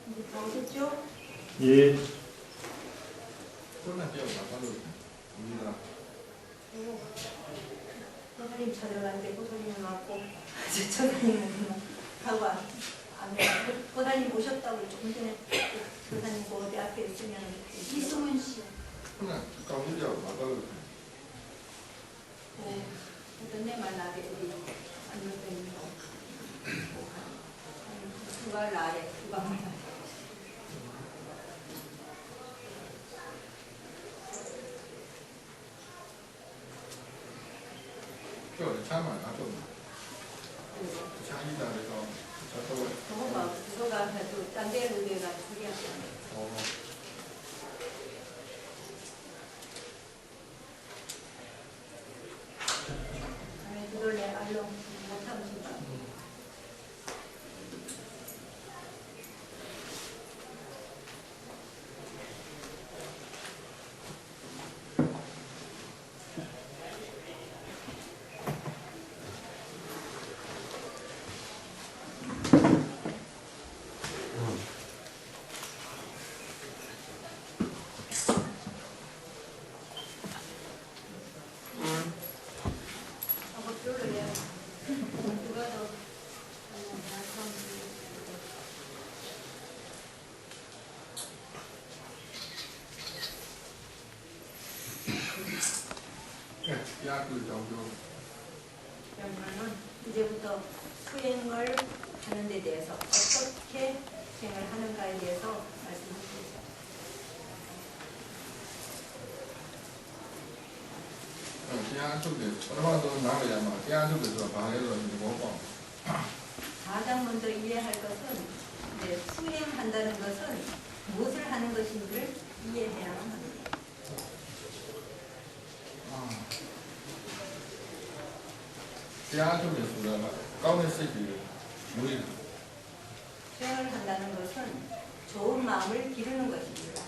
이제 다 오셨죠? 예. 선생님 찾아가는데 보살님 왔고 저사님은 하고 안 돼. 보살님 모셨다고 조금 전에 보살님 그 어디 앞에 있으면 이승훈 씨. 네. 어떤 데만 아래 어디 앉아서 있는 거. 두발 아래, 두발 아래. 그거가 또 딴 데 의뢰가 소리하잖아요. 그걸래 알로 못하면 진짜. 그러면은 이제부터 수행을 하는 데 대해서 어떻게 수행을 하는가에 대해서 말씀드리겠습니다. 가장 먼저 이해할 것은 이제 수행한다는 것은 무엇을 하는 것인지를 이해해야만 합니다. 수행을 한다는 것은 좋은 마음을 기르는 것입니다.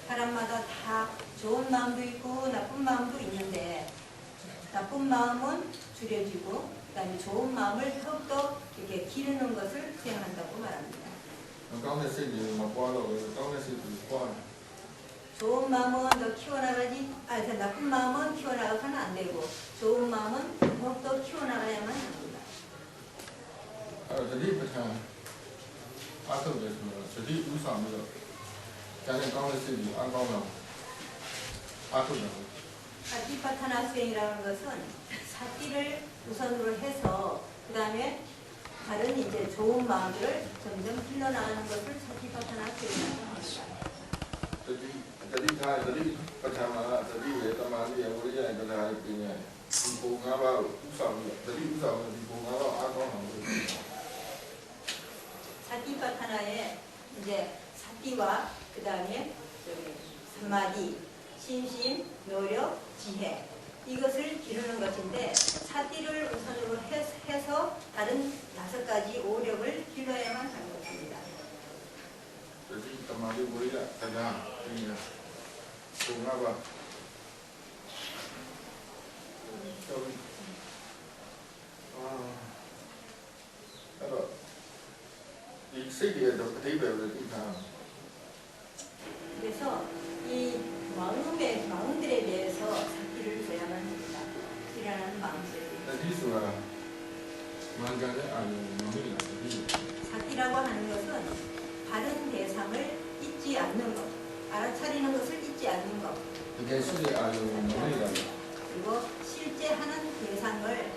사람마다 다 좋은 마음도 있고 나쁜 마음도 있는데 나쁜 마음은 줄여지고 그다음에 좋은 마음을 더욱더 이렇게 기르는 것을 수행한다고 말합니다. 좋은 마음은 더 키워나가지, 나쁜 마음은 키워나가서는 안 되고 좋은 마음은 더욱더 키워나가야만 합니다. 사티파타나 수행이라는 것은 사티를 우선으로 해서 그 다음에 다른 이제 좋은 마음들을 점점 길러나가는 것을 사티파타나 수행이라고 합니다. 사티파타나에 이제 사티와 그 다음에 삼마디, 신심, 노력, 지혜 이것을 기르는 것인데 사티를 우선으로 해서 다른 5가지 오력을 길러야만 하는 것입니다. 그래서 이 마음들에 대해서 사티를 줘야만 합니다. 일어나는 마음들. 사티라고 하는 것은 바른 대상을 잊지 않는 것, 알아차리는 것을 잊지 않는 것. 그리고 실제 하는 대상을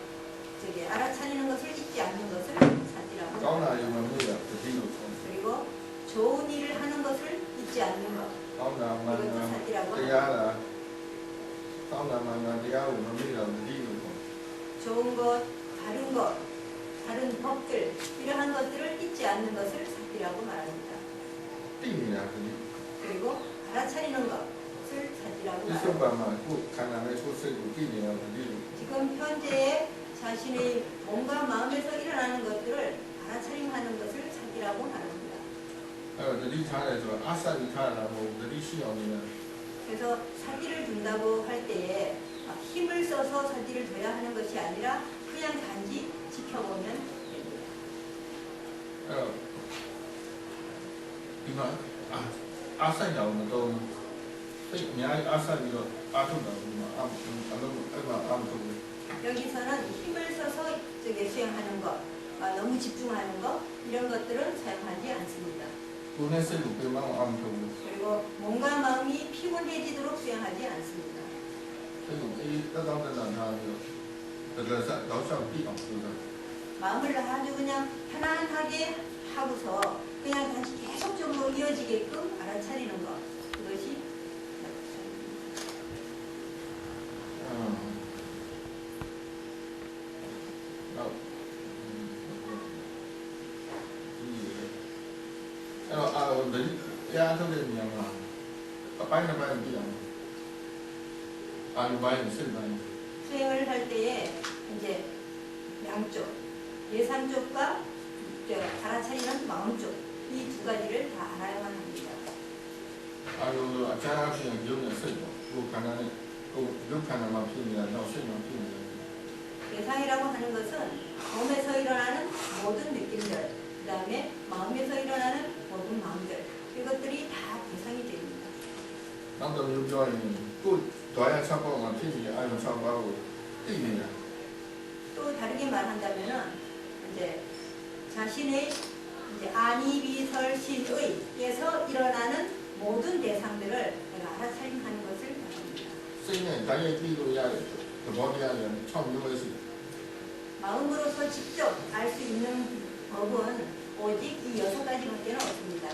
알아차리는 것을 잊지 않는 것을 사티라고 합니다. 그리고 좋은 일을 하는 것을 잊지 않는 것. 이것도 사티라고 합니다. 좋은 것, 다른 법들 이러한 것들을 잊지 않는 것을 사티라고 말합니다. 그리고 알아차리는 것을 사티라고 말합니다. 지금 현재의 자신의 몸과 마음에서 일어나는 것들을 알아차림하는 것을 사티라고 말합니다. 그래서 사티를 준다고 할 때에 힘을 써서 사티를 줘야 하는 것이 아니라 그냥 지켜보면 됩니다. 이만 아산 나오는 또 그냥 아산이로 아산 나오는 여기서는 힘을 써서 수행하는 것, 너무 집중하는 것 이런 것들은 사용하지 않습니다. 그리고 몸과 마음이 피곤해지도록 수행하지 않습니다. 마음을 아주 그냥 편안하게 하고서 그냥 다시 계속적으로 이어지게끔 알아차리는 것, 그것이 수행을 할 때에 이제 양쪽, 예산 쪽과 알아차리는 마음 쪽, 이 두 가지를 다 알아야만 합니다. 예상이라고 하는 것은 몸에서 일어나는 모든 느낌들, 그 다음에 마음에서 일어나는 모든 마음들, 이것들이 다 대상이 됩니다. 또 다르게 말한다면은 이제 자신의 안이비설신의에서 일어나는 모든 대상들을 내가 알아차림하는 것을 말합니다. 마음으로서 직접 알 수 있는 법은 오직 이 6가지밖에 없습니다.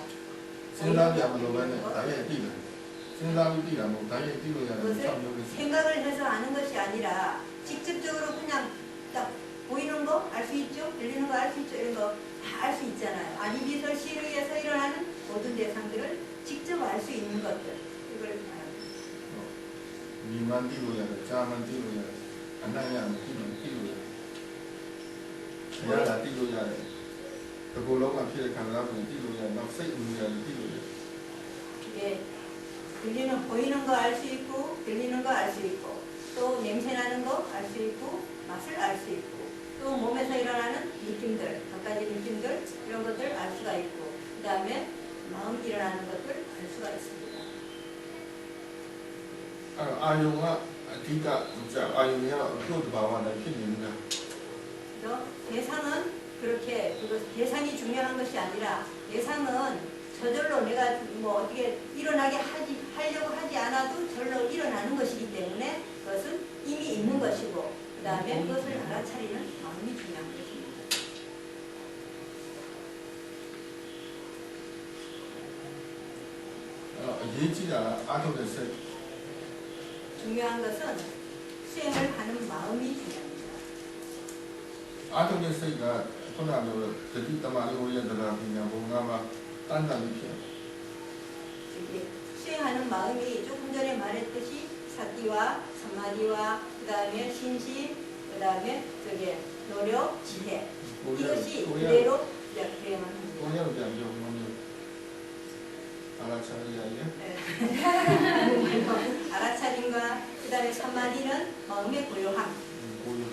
생각을 해서 아는 것이 아니라 직접적으로 그냥 딱 보이는 거 알 수 있죠? 들리는 거 알 수 있죠? 이런 거 다 알 수 있잖아요. 안이비설신의에서 일어나는 모든 대상들을 직접 알 수 있는 것들, 이걸 말합니다. 미만 띄고야, 자만 띄고야, 안나야 띄고야, 야라 띄고야, 그걸로만 피해 간다면 띄고야, 납세 우야 띄고야. 들리는 보이는 거 알 수 있고, 들리는 거 알 수 있고, 또 냄새 나는 거 알 수 있고, 맛을 알 수 있고, 또 몸에서 일어나는 느낌들, 몇 가지 느낌들 이런 것들 알 수가 있고, 그 다음에 마음 일어나는 것들 알 수가 있습니다. 아용아, 디가 진짜 아용이야 또 봐와나 필요입니다. 대상은 그렇게 대상이 중요한 것이 아니라 대상은 저절로 내가 뭐 어떻게 일어나게 하려고 하지 않아도 저절로 일어나는 것이기 때문에 그것은 이미 있는 것이고, 그 다음에 그것을 알아차리는 마음이 중요한 것입니다. 예지가 아토데스 중요한 것은 수행을 하는 마음이 중요합니다. 아토데스가 혼나도 저기 따마리 오리엔들라 그냥 뭔가 단단히 피해. 수행하는 마음이 조금 전에 말했듯이 사티와 사마디와 그 다음에 신심, 그 다음에 노력, 지혜, 이것이 그대로 그래야만 합니다. 알아차림과 그 다음에 사마디는 마음의 고요함.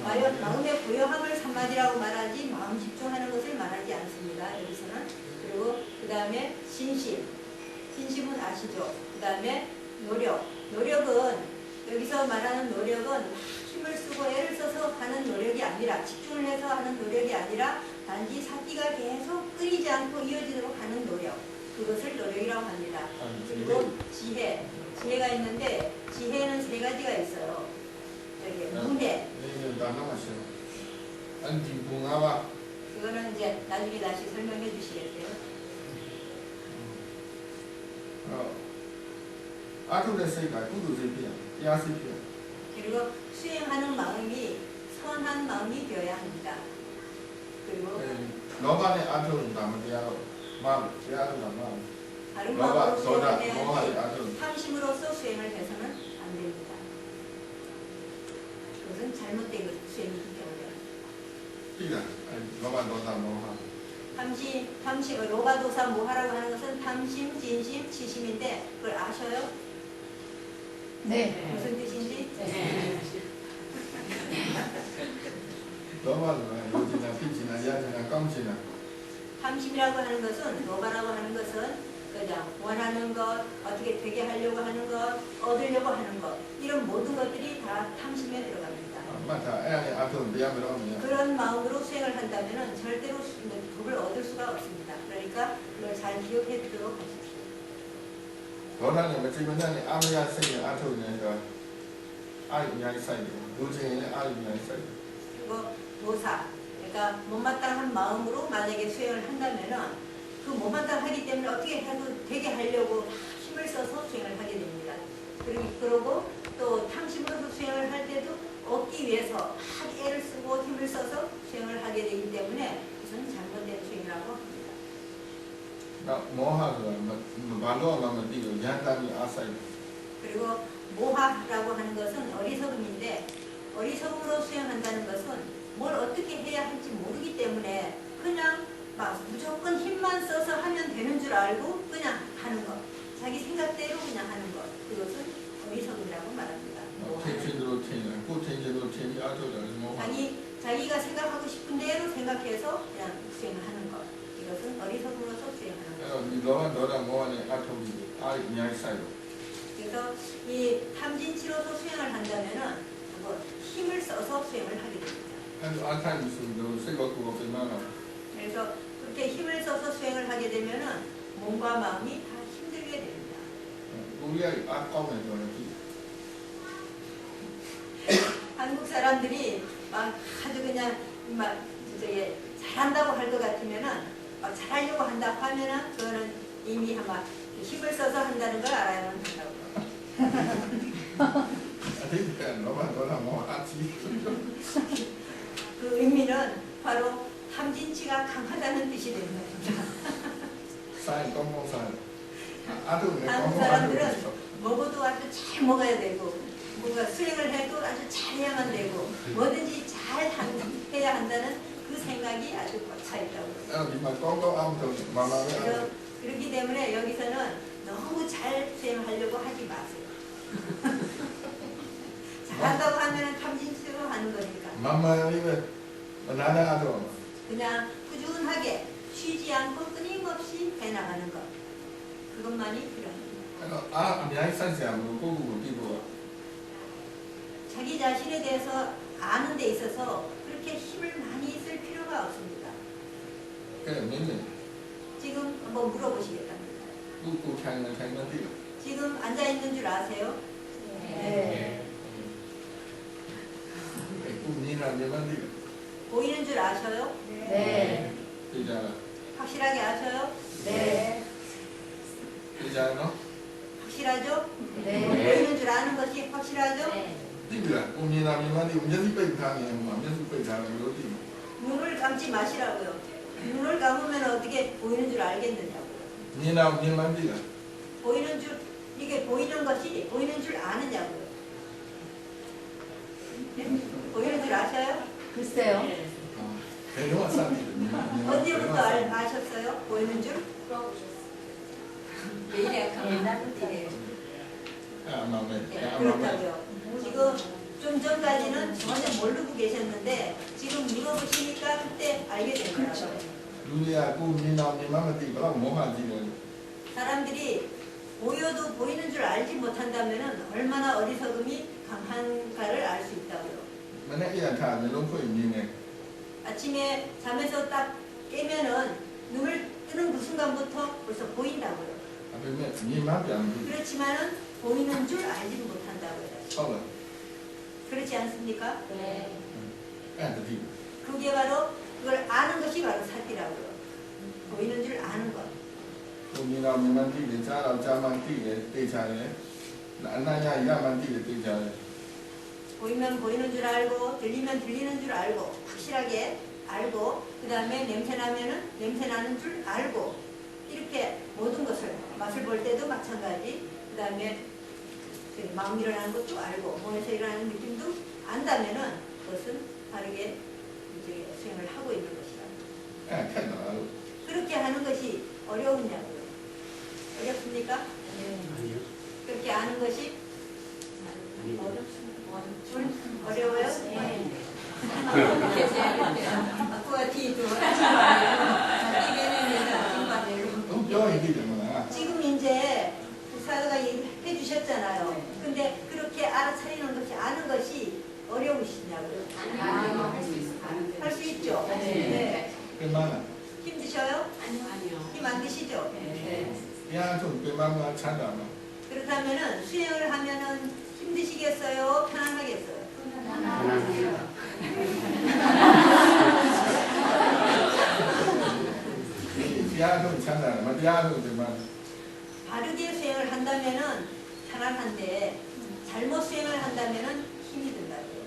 마음의 고요함을 사마디라고 말하지 마음 집중하는 것을 말하지 않습니다. 여기서는. 그리고 그 다음에 신심은 아시죠? 그 다음에 노력은 여기서 말하는 노력은 힘을 쓰고 애를 써서 하는 노력이 아니라, 집중을 해서 하는 노력이 아니라 단지 사티가 계속 끊이지 않고 이어지도록 하는 노력, 그것을 노력이라고 합니다. 그리고 지혜가 있는데 지혜는 3가지가 있어요. 문해. 그거는 이제 나중에 다시 설명해 주시겠어요? 그리고 수행하는 마음이 선한 마음이 되어야 합니다. 그리고 다른 마음으로 수행을 해야지 탐심으로써 수행을 해서는 안 됩니다. 그것은 잘못된 수행이기 때문에. 탐심, 로바도사 모하라고 하는 것은 탐심, 진심, 치심인데 그걸 아셔요? 네. 무슨 뜻인지? 네. တရားဉာဏ်ကောင်းချင်တာ 탐심이라고 하는 것은 노바라고 하는 것은 그냥 원하는 것, 어떻게 되게 하려고 하는 것, 얻으려고 하는 것 이런 모든 것들이 다 탐심에 들어갑니다. မှတ်ထားအဲ့ဒါနဲ့အထုံတရားမတော်ဘူး 그런 마음으로 수행을 한다면 절대로 법을 얻을 수가 없습니다. 그러니까 이걸 잘 기억해 두도록 하십시오. ဒေါသနဲ့မကြည်မနှံ့နဲ့အာမရစိတ်နဲ့အထုံနေတာအာရုံအများကြီးစိုက်တယ်လူချင်းနဲ့အာရုံအများကြီးစိုက်တယ် 그리고 도사, 그러니까 못마땅한 마음으로 만약에 수행을 한다면은 그 못마땅하기 때문에 어떻게 해도 되게 하려고 힘을 써서 수행을 하게 됩니다. 그러고 또 탐심으로서 수행을 할 때도 얻기 위해서 막 애를 쓰고 힘을 써서 수행을 하게 되기 때문에 이것은 잘못된 수행이라고 합니다. နောက်မောဟဆိုတာဘာလို့မှမသိလို့ဉာဏ်တမ်းကြီးအားစိုက်တယ် 그리고 모하라고 하는 것은 어리석음인데 어리석음으로 수행한다는 것은 뭘 어떻게 해야 할지 모르기 때문에 그냥 막 무조건 힘만 써서 하면 되는 줄 알고 그냥 하는 것 자기 생각대로 그냥 하는 것 그것은 어리석음이라고 말합니다. ထင်ချင်းတို့ထင်တယ်ကိုယ်ထင်ချင်းတို့ထင်ပြီးအားထုတ်တယ်မောဟ 자기가 생각하고 싶은 대로 생각해서 그냥 수행하는 것 이것은 어리석음으로서 수행하는 것. အဲ့တော့ဒီလောဘဒေါသမောဟနဲ့အထုတ်ပြီးအားအများကြီးစိုက်လို့ 그래서 이 탐진치로서 수행을 한다면은 뭐 힘을 써서 수행을 하게 됩니다. အဲ့လိုအားထိုက်လို့ဆိုတော့စိတ်ကောကိုယ်ကိုပြန်လာ 그래서 그렇게 힘을 써서 수행을 하게 되면은 몸과 마음이 다 힘들게 됩니다. ကိုယ်ရဲ့အားကောင်းတယ်ဆိုတော့ဒီ 한국 사람들이 막 아주 그냥 막 저기 잘한다고 할 것 같으면은 막 잘하려고 한다고 하면은 그거는 이미 아마 힘을 써서 한다는 걸 알아야 한다고. အတိတ်ကလောဘဒေါသမောဟအကြီး 그 의미는 바로 탐진치가 강하다는 뜻이 되는 겁니다. စိုက်ကောင်းကောင်းစိုက်အားထုတ်နေကောင်း 한국 ကောင်းအားထုတ် 사람들은 먹어도 아주 잘 먹어야 되고 뭔가 수행을 해도 아주 잘해야만 되고 뭐든지 잘 해야 한다는 그 생각이 아주 꽉 차 있다고. အဲ့တော့ဒီမှာကောင်းကောင်းအားထုတ်မာမာပဲအားထုတ် 그렇기 때문에 여기서는 너무 잘 수행하려고 하지 마세요. 잘한다고 하면 탐진치로 하는 거니까. မာမာလေးပဲမနာနဲ့အားထုတ် 그냥 꾸준하게 쉬지 않고 끊임없이 해나가는 것. 그것만이 필요합니다. အဲ့တော့အားအများကြီးစိုက်စရာမလိုကိုယ့်ကိုယ်ကိုသိဖို့ 자기 자신에 대해서 아는 데 있어서 그렇게 힘을 많이 쓸 필요가 없습니다. ကဲမင်းလည်း 지금 한번 물어보시겠답니다. ကိုယ်ကိုထိုင်နေထိုင်နေသိတယ် 지금 앉아있는 줄 아세요? 네. ကိုယ်မြင်တာမြင်မှသိတယ် 보이는 줄 아셔요? 네. သိကြလား 확실하게 아셔요? 네. သိကြနော် 확실하죠? 네. 보이는 줄 아는 것이 확실하죠? သိပြီလားကိုယ်မြင်တာမြင်မှသိမျက်စိပိတ်ထားနေမှာမျက်စိပိတ်ထားတယ်လို့သိတယ် 눈을 감지 마시라고요. 눈을 감으면 어떻게 보이는 줄 알겠느냐고요. မြင်တာမြင်မှသိလား 보이는 줄 이게 보이는 것이 보이는 줄 아느냐고요. 네? 보이는 줄 아셔요? 글쎄요. ဘယ်တော့စမ်းသိတယ် 언제부터 아셨어요? 보이는 줄? 왜 이래? 옛날부터. အဲ့အမှန်ပဲ 네, အဲ့အမှန်ပဲ 그렇다고요. 지금 좀 전까지는 전혀 모르고 계셨는데 지금 물어보시니까 그때 알게 된 거라고요. လူတွေကကိုယ်မြင်တာမြင်မှမသိဘယ်တော့မောဟကြီးတယ် 사람들이 보여도 보이는 줄 알지 못한다면 얼마나 어리석음이 강한가를 알 수 있다고요. မနေ့ကထားမျိုးလုံးဖွင့်မြင်တယ် 아침에 잠에서 딱 깨면은 눈을 뜨는 그 순간부터 벌써 보인다고요. အပေမဲ့မြင်မှပြန်ပြီ 그렇지만은 보이는 줄 알지는 못한다고요. ဟုတ်လား 그렇지 않습니까? 네. အဲ့တတိ 그게 바로 그걸 아는 것이 바로 사기라고요. 보이는 줄 아는 것. ကိုမြင်တာမြင်မှသိတယ်ကြားတော့ကြားမှသိတယ်သိချတယ်အနာညာရမှသိတယ်သိချတယ် 보이면 보이는 줄 알고 들리면 들리는 줄 알고 확실하게 알고 그 다음에 냄새 나면은 냄새 나는 줄 알고 이렇게 모든 것을 맛을 볼 때도 마찬가지 그 다음에 마음 일어나는 것도 알고 몸에서 일어나는 느낌도 안다면은 그것은 바르게 이제 수행을 하고 있는 것이다. အဲ့ခက်တာလို့ 그렇게 하는 것이 어려우냐고요. 어렵습니까? 그렇게 아는 것이 어려워요? 네. 바꾸어 앞과 뒤도 아침반대로 자기 배는 아침반대로 좀 뼈에 되잖아. 지금 이제 사도가 해주셨잖아요. 근데 그렇게 알아차리는 것이 아는 것이 어려우시냐고요? 아니요, 할 수 있어요. 할 수 있죠? 네. 얼마나? 힘드셔요? 아니요. 힘 안 드시죠? 네. 야, 좀 얼마나 찬다. 그렇다면은 수행을 하면은 힘드시겠어요? 편안하겠어요? 야, 좀 찬다. 뭐 야, 좀 얼마나? 바르게 수행을 한다면은 편안한데 잘못 수행을 한다면은 힘이 든다고요.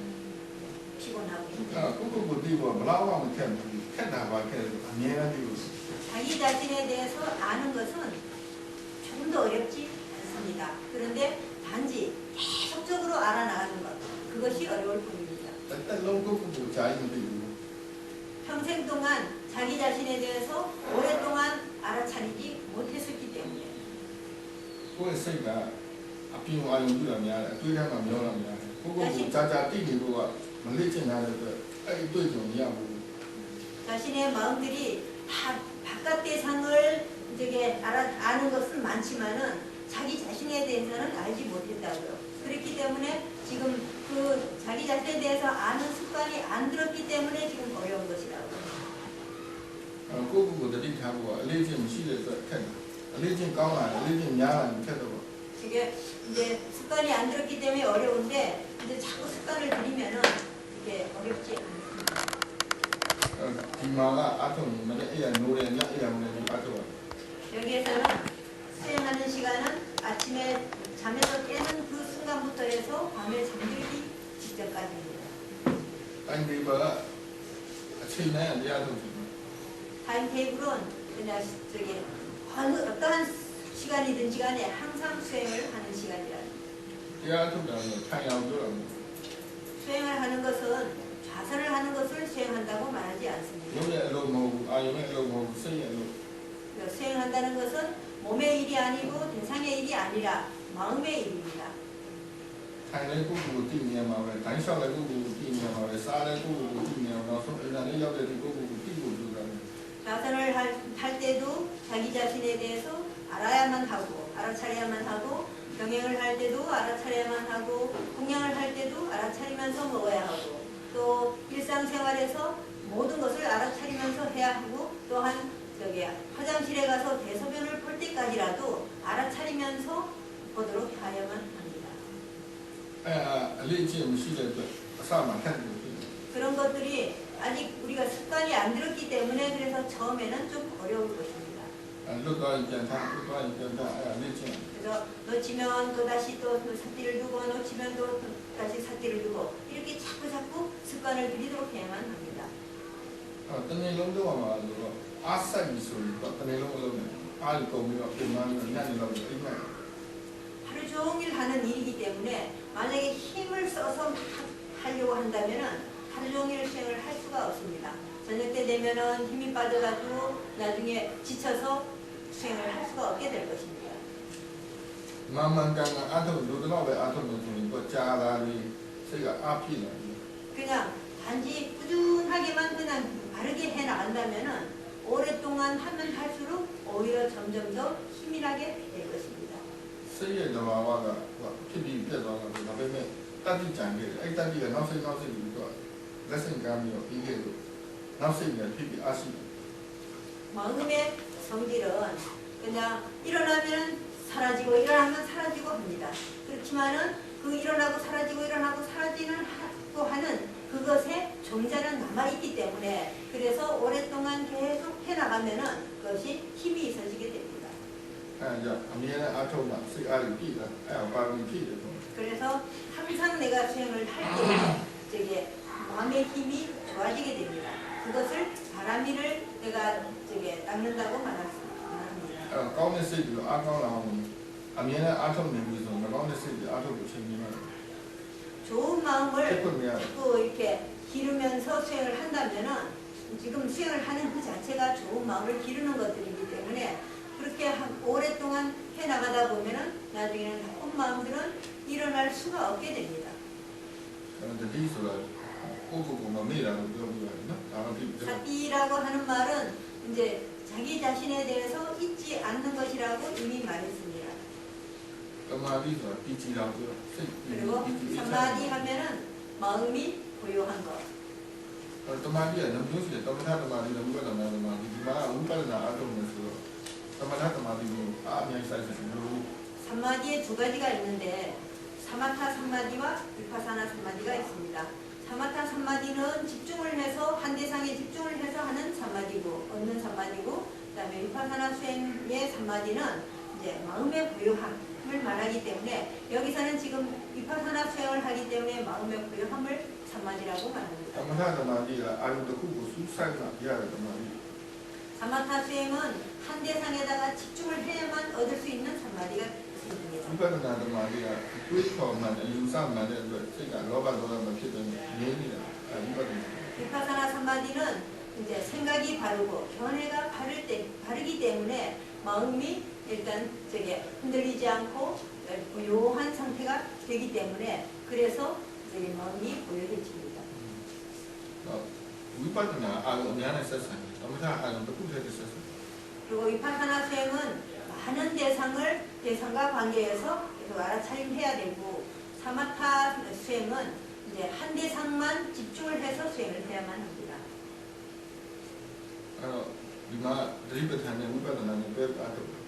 피곤하고 힘들고. 아, 그거 못 되고 뭐라고 하면 캔다 봐. 아니야, 되고. 자기 자신에 대해서 아는 것은 조금 더 어렵지 않습니다. 그런데 단지 계속적으로 알아나가는 것, 그것이 어려울 뿐입니다. 일단 너무 그거 자기는 되고. 평생 동안 자기 자신에 대해서 오랫동안 알아차리지 못했었기 때문에 그거 쓰니까 앞이 와요 그러면 그냥 명하면 그거 자자 뛰기고 멀리진 않아도 이 좀 이야고. 자신의 마음들이 다 바깥 대상을 아는 것은 많지만은 자기 자신에 대해서는 알지 못했다고요. 그렇기 때문에 지금 그 자기 자신에 대해서 아는 습관이 안 들었기 때문에 지금 어려운 것이라고. 그거들이 하고 레진 시대에서 캔 레진高나 레진 야는 캔도. 이게 이제 습관이 안 들었기 때문에 어려운데 이제 자꾸 습관을 들이면은 이게 어렵지 않습니다. 디마가 아톰이 에야 노래냐 에야 노래냐 아톰. 여기에서는 수행하는 시간은 아침에 잠에서 깨는 그 순간부터 해서 밤에 잠들기 직전까지입니다. 아니 이거 아침에 야도 타임테이블은 그냥 어떠한 시간이든지 간에 항상 수행을 하는 시간이라. 야도는 타이아우도 수행을 하는 것은 좌선을 하는 것을 수행한다고 말하지 않습니다. 요래로 뭐 아요래로 뭐 쓰이로 수행한다는 것은 몸의 일이 아니고 대상의 일이 아니라 마음의 일입니다. 타이네 고고 뛰냐마왜 단샤래 고고 뛰냐마왜 사래 고고 뛰냐마 소리나는 옆에 고고 뛰고 그러는. 좌선을 할 때도 자기 자신에 대해서 알아야만 하고 알아차려야만 하고 병행을 할 때도 알아차려야만 하고 공양을 할 때도 알아차리면서 먹어야 하고 또 일상생활에서 모든 것을 알아차리면서 해야 하고 또한 화장실에 가서 대소변을 볼 때까지라도 알아차리면서 보도록 하야만 합니다. 레진 시대도 사만 캔도. 그런 것들이 아직 우리가 습관이 안 들었기 때문에 그래서 처음에는 좀 어려울 것입니다. 그래서 놓치면 또 다시 또 삿띠를 두고 놓치면 또 다시 삿띠를 두고 이렇게 자꾸 습관을 들이도록 해야만 합니다. 뜬일롱도 아마 아싸기 소리가 뜬일롱으로 알고미가 그만 나니라고 이만. 하루 종일 하는 일이기 때문에 만약에 힘을 써서 하려고 한다면은 하루 종일 수행을 할 수가 없습니다. 저녁 때 되면은 힘이 빠져가지고 나중에 지쳐서 수행을 할 수가 없게 될 것입니다. 만만강은 아톰 누구나 왜 아톰을 주니까 짜라리 새가 앞이나. 그냥 단지 꾸준하게만 그냥 바르게 해 나간다면은 오랫동안 하면 할수록 오히려 점점 더 힘이 나게 될 것입니다. 새의 나와가 피비 빼다가 그다음에 따지 장게 이 따지가 나서 이거 레슨 감이요 이게 나서이가 피비 아시. 마음의 성질은 그냥 일어나면 사라지고 일어나면 사라지고 합니다. 그렇지만은 그 일어나고 사라지고 일어나고 사라지는 하는 그것에 종자는 남아있기 때문에 그래서 오랫동안 계속 해나가면은 그것이 힘이 있어지게 됩니다. 그래서 항상 내가 수행을 할 때 마음의 힘이 좋아지게 됩니다. 그것을 바람이를 내가 닦는다고 말합니다. 가운데 쓰기도 아까운 아미는 아톰 내부에서 가운데 쓰기 아톰을 챙기면 좋은 마음을 자꾸 이렇게 기르면서 수행을 한다면은 지금 수행을 하는 그 자체가 좋은 마음을 기르는 것들이기 때문에 그렇게 오랫동안 해나가다 보면은 나중에는 나쁜 마음들은 일어날 수가 없게 됩니다. 그런데 뒤에서 꼬부고만 매라고 그러는 거 아니나? 사띠라고 하는 말은 이제 자기 자신에 대해서 잊지 않는 것이라고 이미 말했습니다. 그리고 사마디 하면은 마음이 고요한 것. तमादिया नम्योसिया तमथा तमादि नम्बना तमादि दिमा उपादना आदो면서 तमथा तमादि고 아냐이 사이즈로 사마디에 두 가지가 있는데 사마타 삼마디와 위파사나 삼마디가 있습니다. 사마타 삼마디는 집중을 해서 한 대상에 집중을 해서 하는 삼마디고 얻는 삼마디고 그다음에 위파사나 수행의 삼마디는 이제 마음의 고요함을 말하기 때문에 여기서는 지금 위파사나 수행을 하기 때문에 마음의 고요함을 삼마디라고 말합니다. तमथा तमादि가 아름답고 수사가 이하가 तमा디 사마타 수행은 한 대상에다가 집중을 해야만 얻을 수 있는 삼마디가 있습니다. 우파드나 तमादि가 끄이퍼만 유사만 해도 제가 로바로만ဖြစ်တဲ့ 내니라 우파드나 위파사나 삼마디는 이제 생각이 바르고 견해가 바르기 때문에 마음이 일단 저게 흔들리지 않고 고요한 상태가 되기 때문에 그래서 저게 마음이 고요해집니다. 우파드나 아냐나 세상 तमथा 아름답고 해서 그리고 위파사나 수행은 많은 대상과 관계해서 계속 알아차림해야 되고 사마타 수행은 이제 한 대상만 집중을 해서 수행을 해야만 합니다. 이마 드리버타네 우파드나는 배아도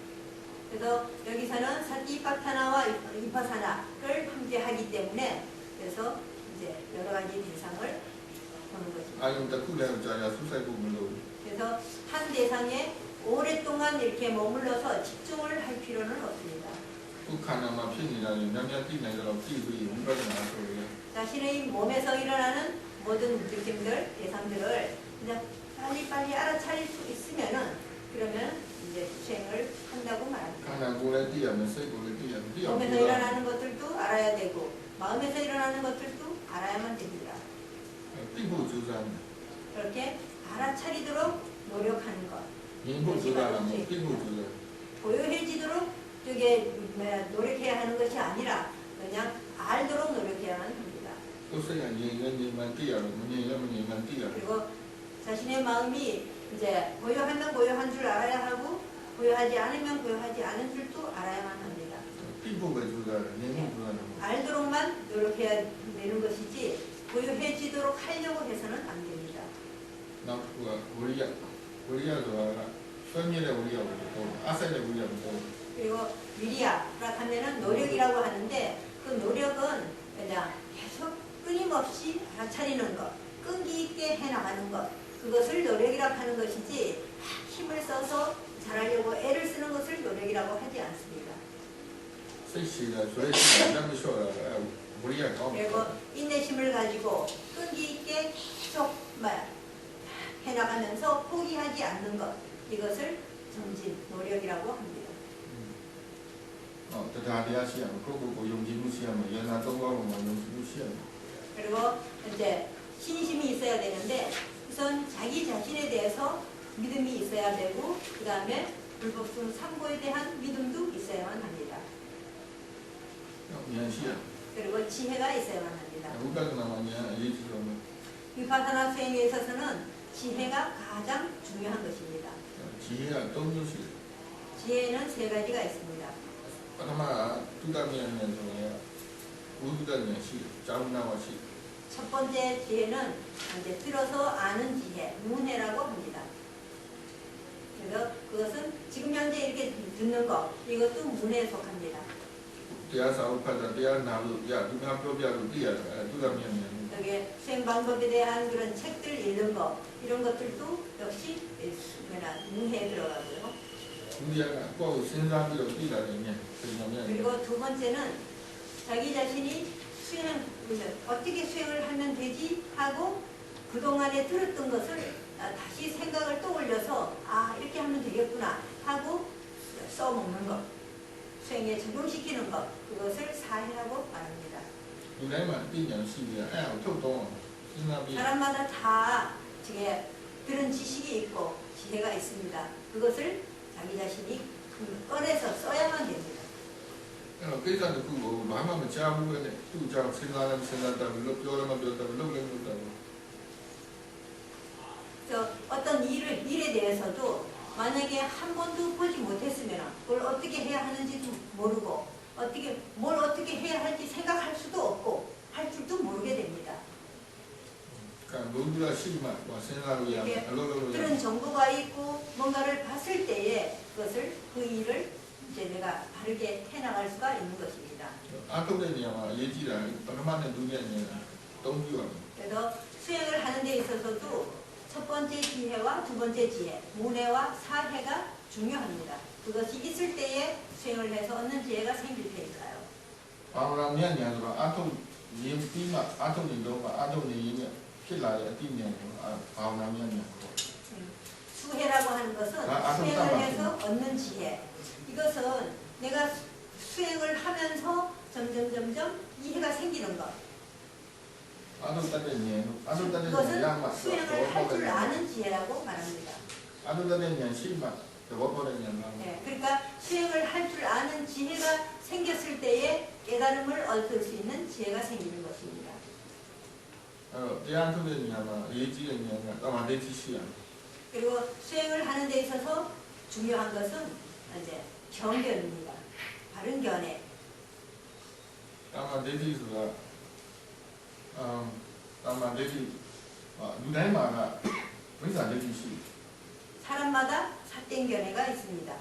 그래서 여기서는 사티파타나와 위파사나를 함께 하기 때문에 그래서 이제 여러 가지 대상을 보는 것입니다. 아름답고 자야 수사고 물로 그래서 한 대상에 오랫동안 이렇게 머물러서 집중을 할 필요는 없습니다. 북한아마 편이라는 명령이 내도록 기술이 우파드나 소리야 자신의 몸에서 일어나는 모든 느낌들, 대상들을 그냥 빨리빨리 알아차릴 수 있으면은 그러면 이제 수행을 한다고 말합니다. 강남군에 뛰어면 세고를 뛰어 몸에서 일어나는 것들도 알아야 되고 마음에서 일어나는 것들도 알아야만 됩니다. 띵고 주장 그렇게 알아차리도록 노력하는 것. 인고 주장하면 띵고 주장 고요해지도록 저게 노력해야 하는 것이 아니라 그냥 알도록 노력해야만 합니다. 또 세야 얘만 뛰어로 얘만 뛰어 그리고 자신의 마음이 이제 고요하면 고요한 줄 알아야 하고 고요하지 않으면 고요하지 않은 줄도 알아야만 합니다. 띵고가 주장 얘만 주장 알도록만 노력해야 되는 것이지 고요해지도록 하려고 해서는 안 됩니다. 나쁘가 우리야도 선열의 우리야고 아사의 우리야고 그리고 위리아라 하면은 노력이라고 하는데 그 노력은 그냥 계속 끊임없이 알아차리는 것, 끈기 있게 해나가는 것 그것을 노력이라고 하는 것이지 힘을 써서 잘하려고 애를 쓰는 것을 노력이라고 하지 않습니다. 세시가 저희가 남이 쇼라 우리야 그리고 인내심을 가지고 끈기 있게 계속 해나가면서 포기하지 않는 것 이것을 정진, 노력이라고 합니다. 대다디아시아 그거고 용기무시하면 연하 동거하면 용기무시하면 그리고 이제 신심이 있어야 되는데 우선 자기 자신에 대해서 믿음이 있어야 되고 그 다음에 불법성 삼고에 대한 믿음도 있어야만 합니다. 연시야 그리고 지혜가 있어야만 합니다. 우가드나마냐 예지로는 위파사나 수행에 있어서는 지혜가 가장 중요한 것입니다. 지혜가 동료시 지혜는 세 가지가 있습니다. 아마 두다미하면서 우두다미시 자우나와시 첫 번째 지혜는 이제 들어서 아는 지혜, 문해라고 합니다. 그래서 그것은 지금 현재 이렇게 듣는 것, 이것도 문해에 속합니다. 대야사우파다 대야나루 야 누가 표비하고 뛰어라 두다미하면 여기 수행 방법에 대한 그런 책들 읽는 것, 이런 것들도 역시 문해에 들어가고요. 우리가 꼭 신사비로 뛰라는 그리고 두 번째는 자기 자신이 어떻게 수행을 하면 되지 하고 그동안에 들었던 것을 다시 생각을 떠올려서 이렇게 하면 되겠구나 하고 써먹는 것 수행에 적용시키는 것 그것을 사해라고 말합니다. 사람마다 다 들은 지식이 있고 지혜가 있습니다. 그것을 자기 자신이 꺼내서 써야만 됩니다. 그래서 그거 마음만 잡으면 또 잡 생각하면 생각하면 럽 요라만 럽다고 럽다고 거에 대해서도 만약에 한 번도 보지 못했으면 그걸 어떻게 해야 하는지도 모르고 뭘 어떻게 해야 할지 생각할 수도 없고 할 줄도 모르게 됩니다. 그러니까 모두가 시기만 생각하고 이렇게 그런 정보가 있고 뭔가를 봤을 때에 그것을 그 일을 이제 내가 바르게 해나갈 수가 있는 것입니다. 아토레니아와 예지라 얼마나 누리냐면 동기와. 그래서 수행을 하는 데 있어서도 첫 번째 지혜와 두 번째 지혜, 문해와 사해가 중요합니다. 그것이 있을 때에 수행을 해서 얻는 지혜가 생길 테니까요. 바오라미아니아도 아토 예비마 아토니도가 아토니 필라의 띠냐 바오라미아니아. 수해라고 하는 것은 수행을 해서 얻는 지혜. 이것은 내가 수행을 하면서 점점 이해가 생기는 것. 그것은 수행을 할 줄 아는 지혜라고 말합니다. 네, 그러니까 수행을 할 줄 아는 지혜가 생겼을 때에 깨달음을 얻을 수 있는 지혜가 생기는 것입니다. 그리고 수행을 하는 데 있어서 중요한 것은 이제 경견입니다. 바른 견해. 사람마다 삿된 견해가 있습니다.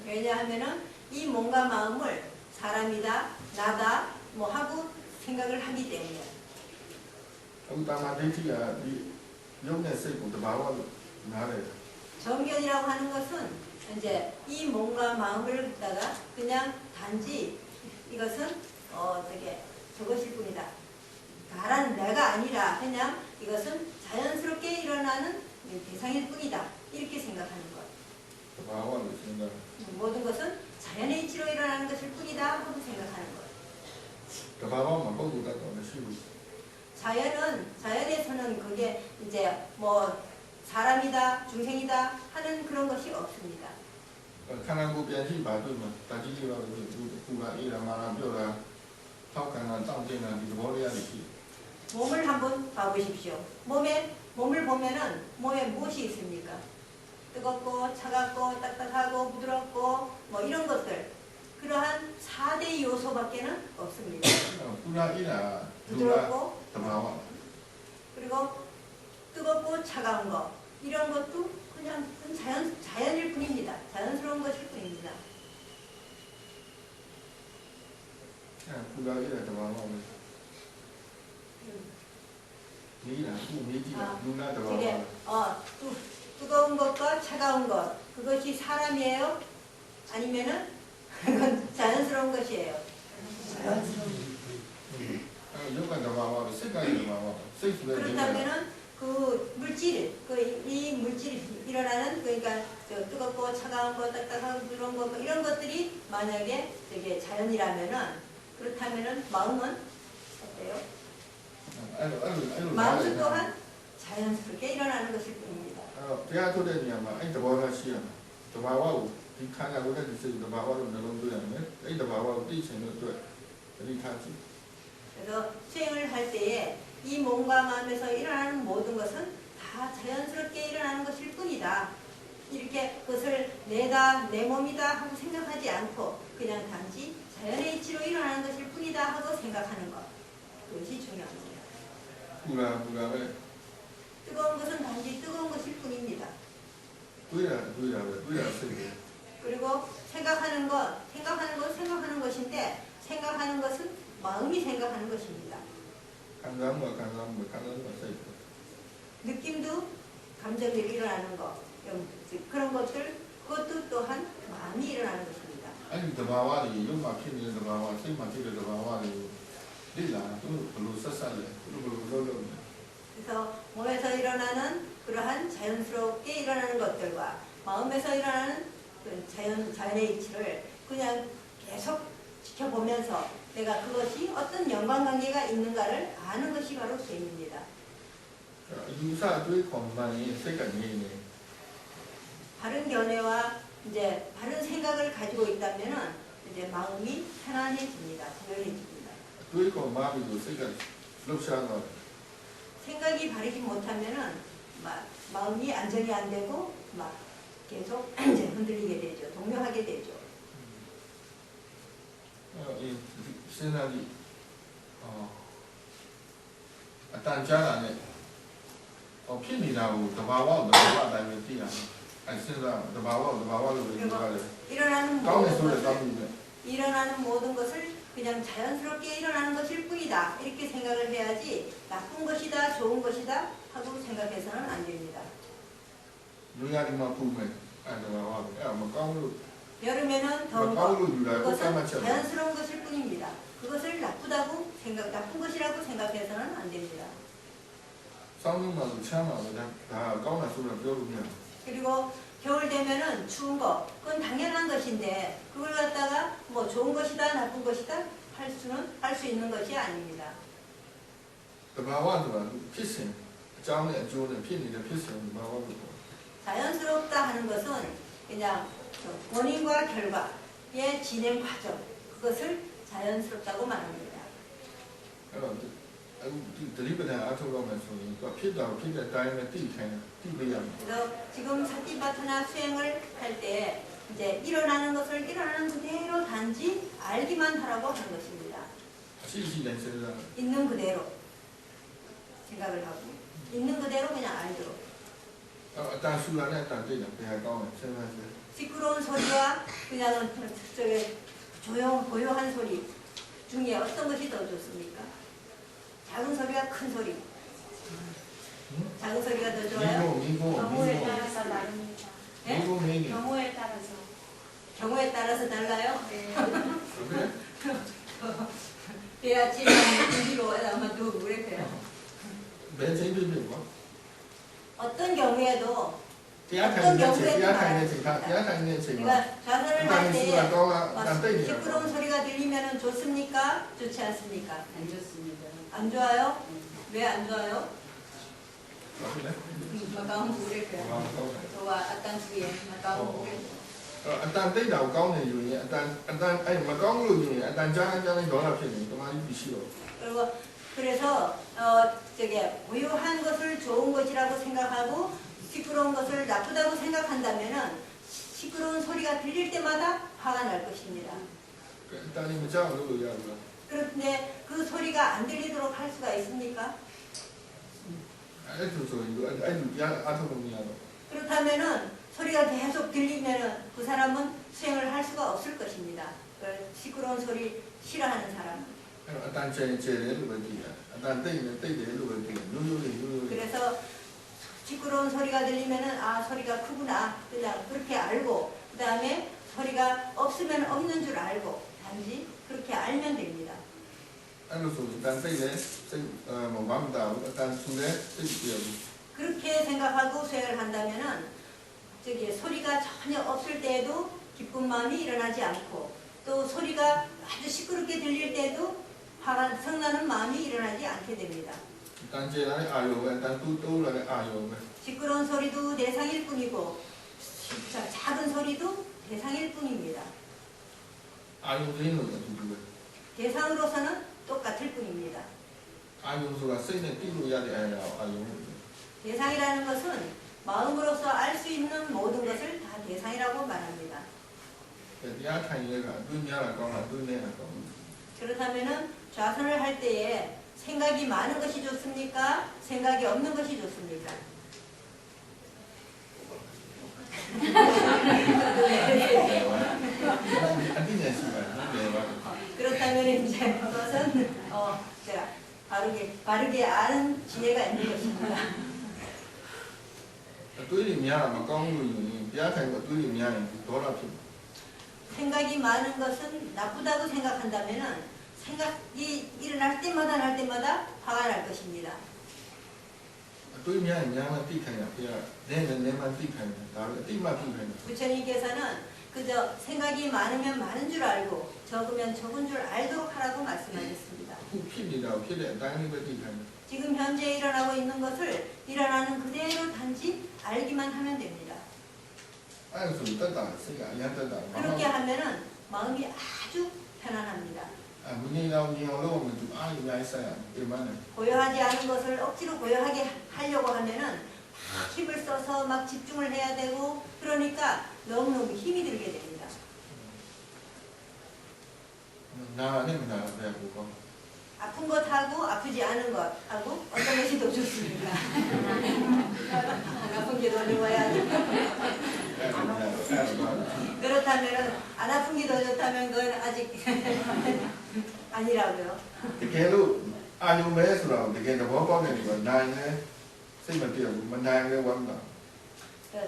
왜냐하면은 이 몸과 마음을 사람이다, 나다, 뭐 하고 생각을 하기 때문에. 정견이라고 하는 것은 이제 이 몸과 마음을 갖다가 그냥 단지 이것은 어떻게 저것일 뿐이다. 다른 내가 아니라 그냥 이것은 자연스럽게 일어나는 대상일 뿐이다. 이렇게 생각하는 것. 모든 것은 자연의 이치로 일어나는 것일 뿐이다 하고 생각하는 것. 자연에서는 그게 이제 뭐 사람이다, 중생이다 하는 그런 것이 없습니다. 몸을 한번 봐보십시오. 몸을 보면은 몸에 무엇이 있습니까? 뜨겁고 차갑고 딱딱하고 부드럽고 뭐 이런 것들. 그러한 4대 요소밖에는 없습니다. 부드럽고 그리고 뜨겁고 차가운 거 이런 것도 그냥 자연일 뿐입니다. 자연스러운 것일 뿐입니다. 이게 뜨거운 것과 차가운 것 그것이 사람이에요? 아니면은 그건 자연스러운 것이에요. 그렇다면은 그 물질, 이 물질이 일어나는 그러니까 뜨겁고 차가운 것, 딱딱하고 부드러운 것 이런 것들이 만약에 되게 자연이라면은 그렇다면은 마음은 어때요? 마음은 또한 자연스럽게 일어나는 것일 뿐입니다. 그래서 수행을 할 때에 이 몸과 마음에서 일어나는 모든 것은 다 자연스럽게 일어나는 것일 뿐이다. 이렇게 그것을 내다, 내 몸이다 하고 생각하지 않고 그냥 단지 자연의 이치로 일어나는 것일 뿐이다 하고 생각하는 것. 그것이 중요합니다. 뜨거운 것은 단지 뜨거운 것일 뿐입니다. 그리고 생각하는 것인데 생각하는 것은 마음이 생각하는 것입니다. 느낌도 감정들이 일어나는 것 그런 것들 그것도 또한 마음이 일어나는 것입니다. 그래서 몸에서 일어나는 그러한 자연스럽게 일어나는 것들과 마음에서 일어나는 자연의 이치를 그냥 계속 지켜보면서 내가 그것이 어떤 연관관계가 있는가를 아는 것이 바로 수행입니다. 바른 견해와 이제 바른 생각을 가지고 있다면은 이제 마음이 편안해집니다. 고요해집니다. 생각이 바르지 못하면은 마음이 안정이 안 되고 막 계속 이제 흔들리게 되죠. 동요하게 되죠. 이 생각이 단자라네 필이라고 더바와 다음에 띠야. 아니 생각 더바와로 일어나는 가운데 모든 소리 것을 가운데 일어나는 모든 것을 그냥 자연스럽게 일어나는 것일 뿐이다. 이렇게 생각을 해야지 나쁜 것이다, 좋은 것이다 하고 생각해서는 안 됩니다. 누가리만 보면 더바와 뭐 가운로 여름에는 더운 것, 가운로 유라 그것은 꽃가마처럼 자연스러운 것일 뿐입니다. 그것을 나쁜 것이라고 생각해서는 안 됩니다. 싸움만 참아도 다 가운데 소리 배우면 그리고 겨울 되면은 추운 거, 그건 당연한 것인데 그걸 갖다가 뭐 좋은 것이다, 나쁜 것이다 할 수 있는 것이 아닙니다. 더바와도 피신 장에 좋은 필이의 피신 더바와도 자연스럽다 하는 것은 그냥 원인과 결과의 진행 과정, 그것을 자연스럽다고 말합니다. 드리블에 아토로면 소니까 필다고 필에 다음에 띠야. 그래서 지금 사티파트나 수행을 할 때 이제 일어나는 것을 일어나는 그대로 단지 알기만 하라고 하는 것입니다. 시시연세다. 있는 그대로 생각을 하고 있는 그대로 그냥 알도록. 일단 수간에 일단 되냐. 배가 가면 생각해. 시끄러운 소리와 그냥 저게 고요한 소리 중에 어떤 것이 더 좋습니까? 작은 소리가 큰 소리. 작은 소리가 더 좋아요? 경우에 따라서 다릅니다. 예? 경우에 따라서. 경우에 따라서 달라요? 네. 그래? 배아치는 뒤로 아마 또 그래요. 내 제일이 뭐? 어떤 경우에도 띠아타는 그러니까 좌선을 할 때 때 시끄러운 소리가 들리면 좋습니까? 좋지 않습니까? 안 좋습니다. 안 좋아요? 왜 안 좋아요? 그래? 마가운 부그래요. 저와 아땅 주위에 마가운 부그래요. 일단 떼다고 가운데 유니 일단 아니 뭐 가운로 유니 일단 장장이 너나 필이 그만 이 싫어. 그래서 저게 고요한 것을 좋은 것이라고 생각하고 시끄러운 것을 나쁘다고 생각한다면은 시끄러운 소리가 들릴 때마다 화가 날 것입니다. 일단 이 장으로 이야기야. 그런데 그 소리가 안 들리도록 할 수가 있습니까? 아이도 이거 아이도 야 아토놈이야. 그렇다면은 소리가 계속 들리면은 그 사람은 수행을 할 수가 없을 것입니다. 시끄러운 소리 싫어하는 사람. 일단 제를 버티야. 일단 떼는 떼대로 버티야. 요요요. 그래서 시끄러운 소리가 들리면은 아 소리가 크구나 그냥 그렇게 알고 그 다음에 소리가 없으면 없는 줄 알고 단지 그렇게 알면 됩니다. 알고서 일단 떼네 뭐 마음다 일단 순대 떼지요. 그렇게 생각하고 수행을 한다면은 저기 소리가 전혀 없을 때에도 기쁜 마음이 일어나지 않고 또 소리가 아주 시끄럽게 들릴 때도 화가 성나는 마음이 일어나지 않게 됩니다. 일단 제 안에 아요 일단 또 안에 아요. 시끄러운 소리도 대상일 뿐이고 작은 소리도 대상일 뿐입니다. 아요는 누구야? 대상으로서는 똑같을 뿐입니다. 아요소가 쓰이는 띠로 해야 돼 아요. 대상이라는 것은 마음으로서 알 수 있는 모든 것을 다 대상이라고 말합니다. 그렇다면은 좌선을 할 때에 생각이 많은 것이 좋습니까? 생각이 없는 것이 좋습니까? 그렇다면 이제 그것은 제가 바르게 아는 지혜가 있는 것입니다. 생각이 많은 것은 나쁘다고 생각한다면은 생각이 일어날 때마다 화가 날 것입니다. 부처님께서는 그저 생각이 많으면 많은 줄 알고 적으면 적은 줄 알도록 하라고 말씀하셨습니다. 지금 현재 일어나고 있는 것을 일어나는 그대로 단지 알기만 하면 됩니다. 그렇게 하면은 마음이 아주 편안합니다. 문이 나오니 올라오면 좀 아니 왜 있어요? 이만은. 고요하지 않은 것을 억지로 고요하게 하려고 하면은 막 힘을 써서 막 집중을 해야 되고 그러니까 너무너무 힘이 들게 됩니다. 나 아니면 나 배우고. 아픈 것하고 아프지 않은 것하고 어떤 것이 더 좋습니까? 안 아픈 게 더 좋아야지. 그렇다면 안 아픈 게 더 좋다면 그건 아직 아니라고요. 걔도 아주 매스라고 걔도 뭐 보내는 거 나이네 세면 뛰어 만나게 왔다.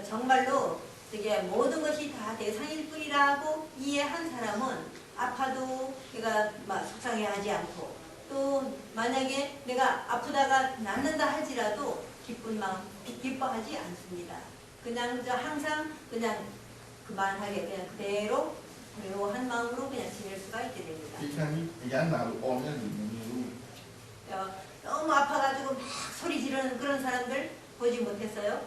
정말로 되게 모든 것이 다 대상일 뿐이라고 이해한 사람은 아파도 내가 막 속상해하지 않고 또 만약에 내가 아프다가 낫는다 할지라도 기쁜 마음 기뻐하지 않습니다. 그냥 항상 그냥 그만하게 그냥 그대로 고요한 마음으로 그냥 지낼 수가 있게 됩니다. 너무 아파가지고 막 소리 지르는 그런 사람들 보지 못했어요?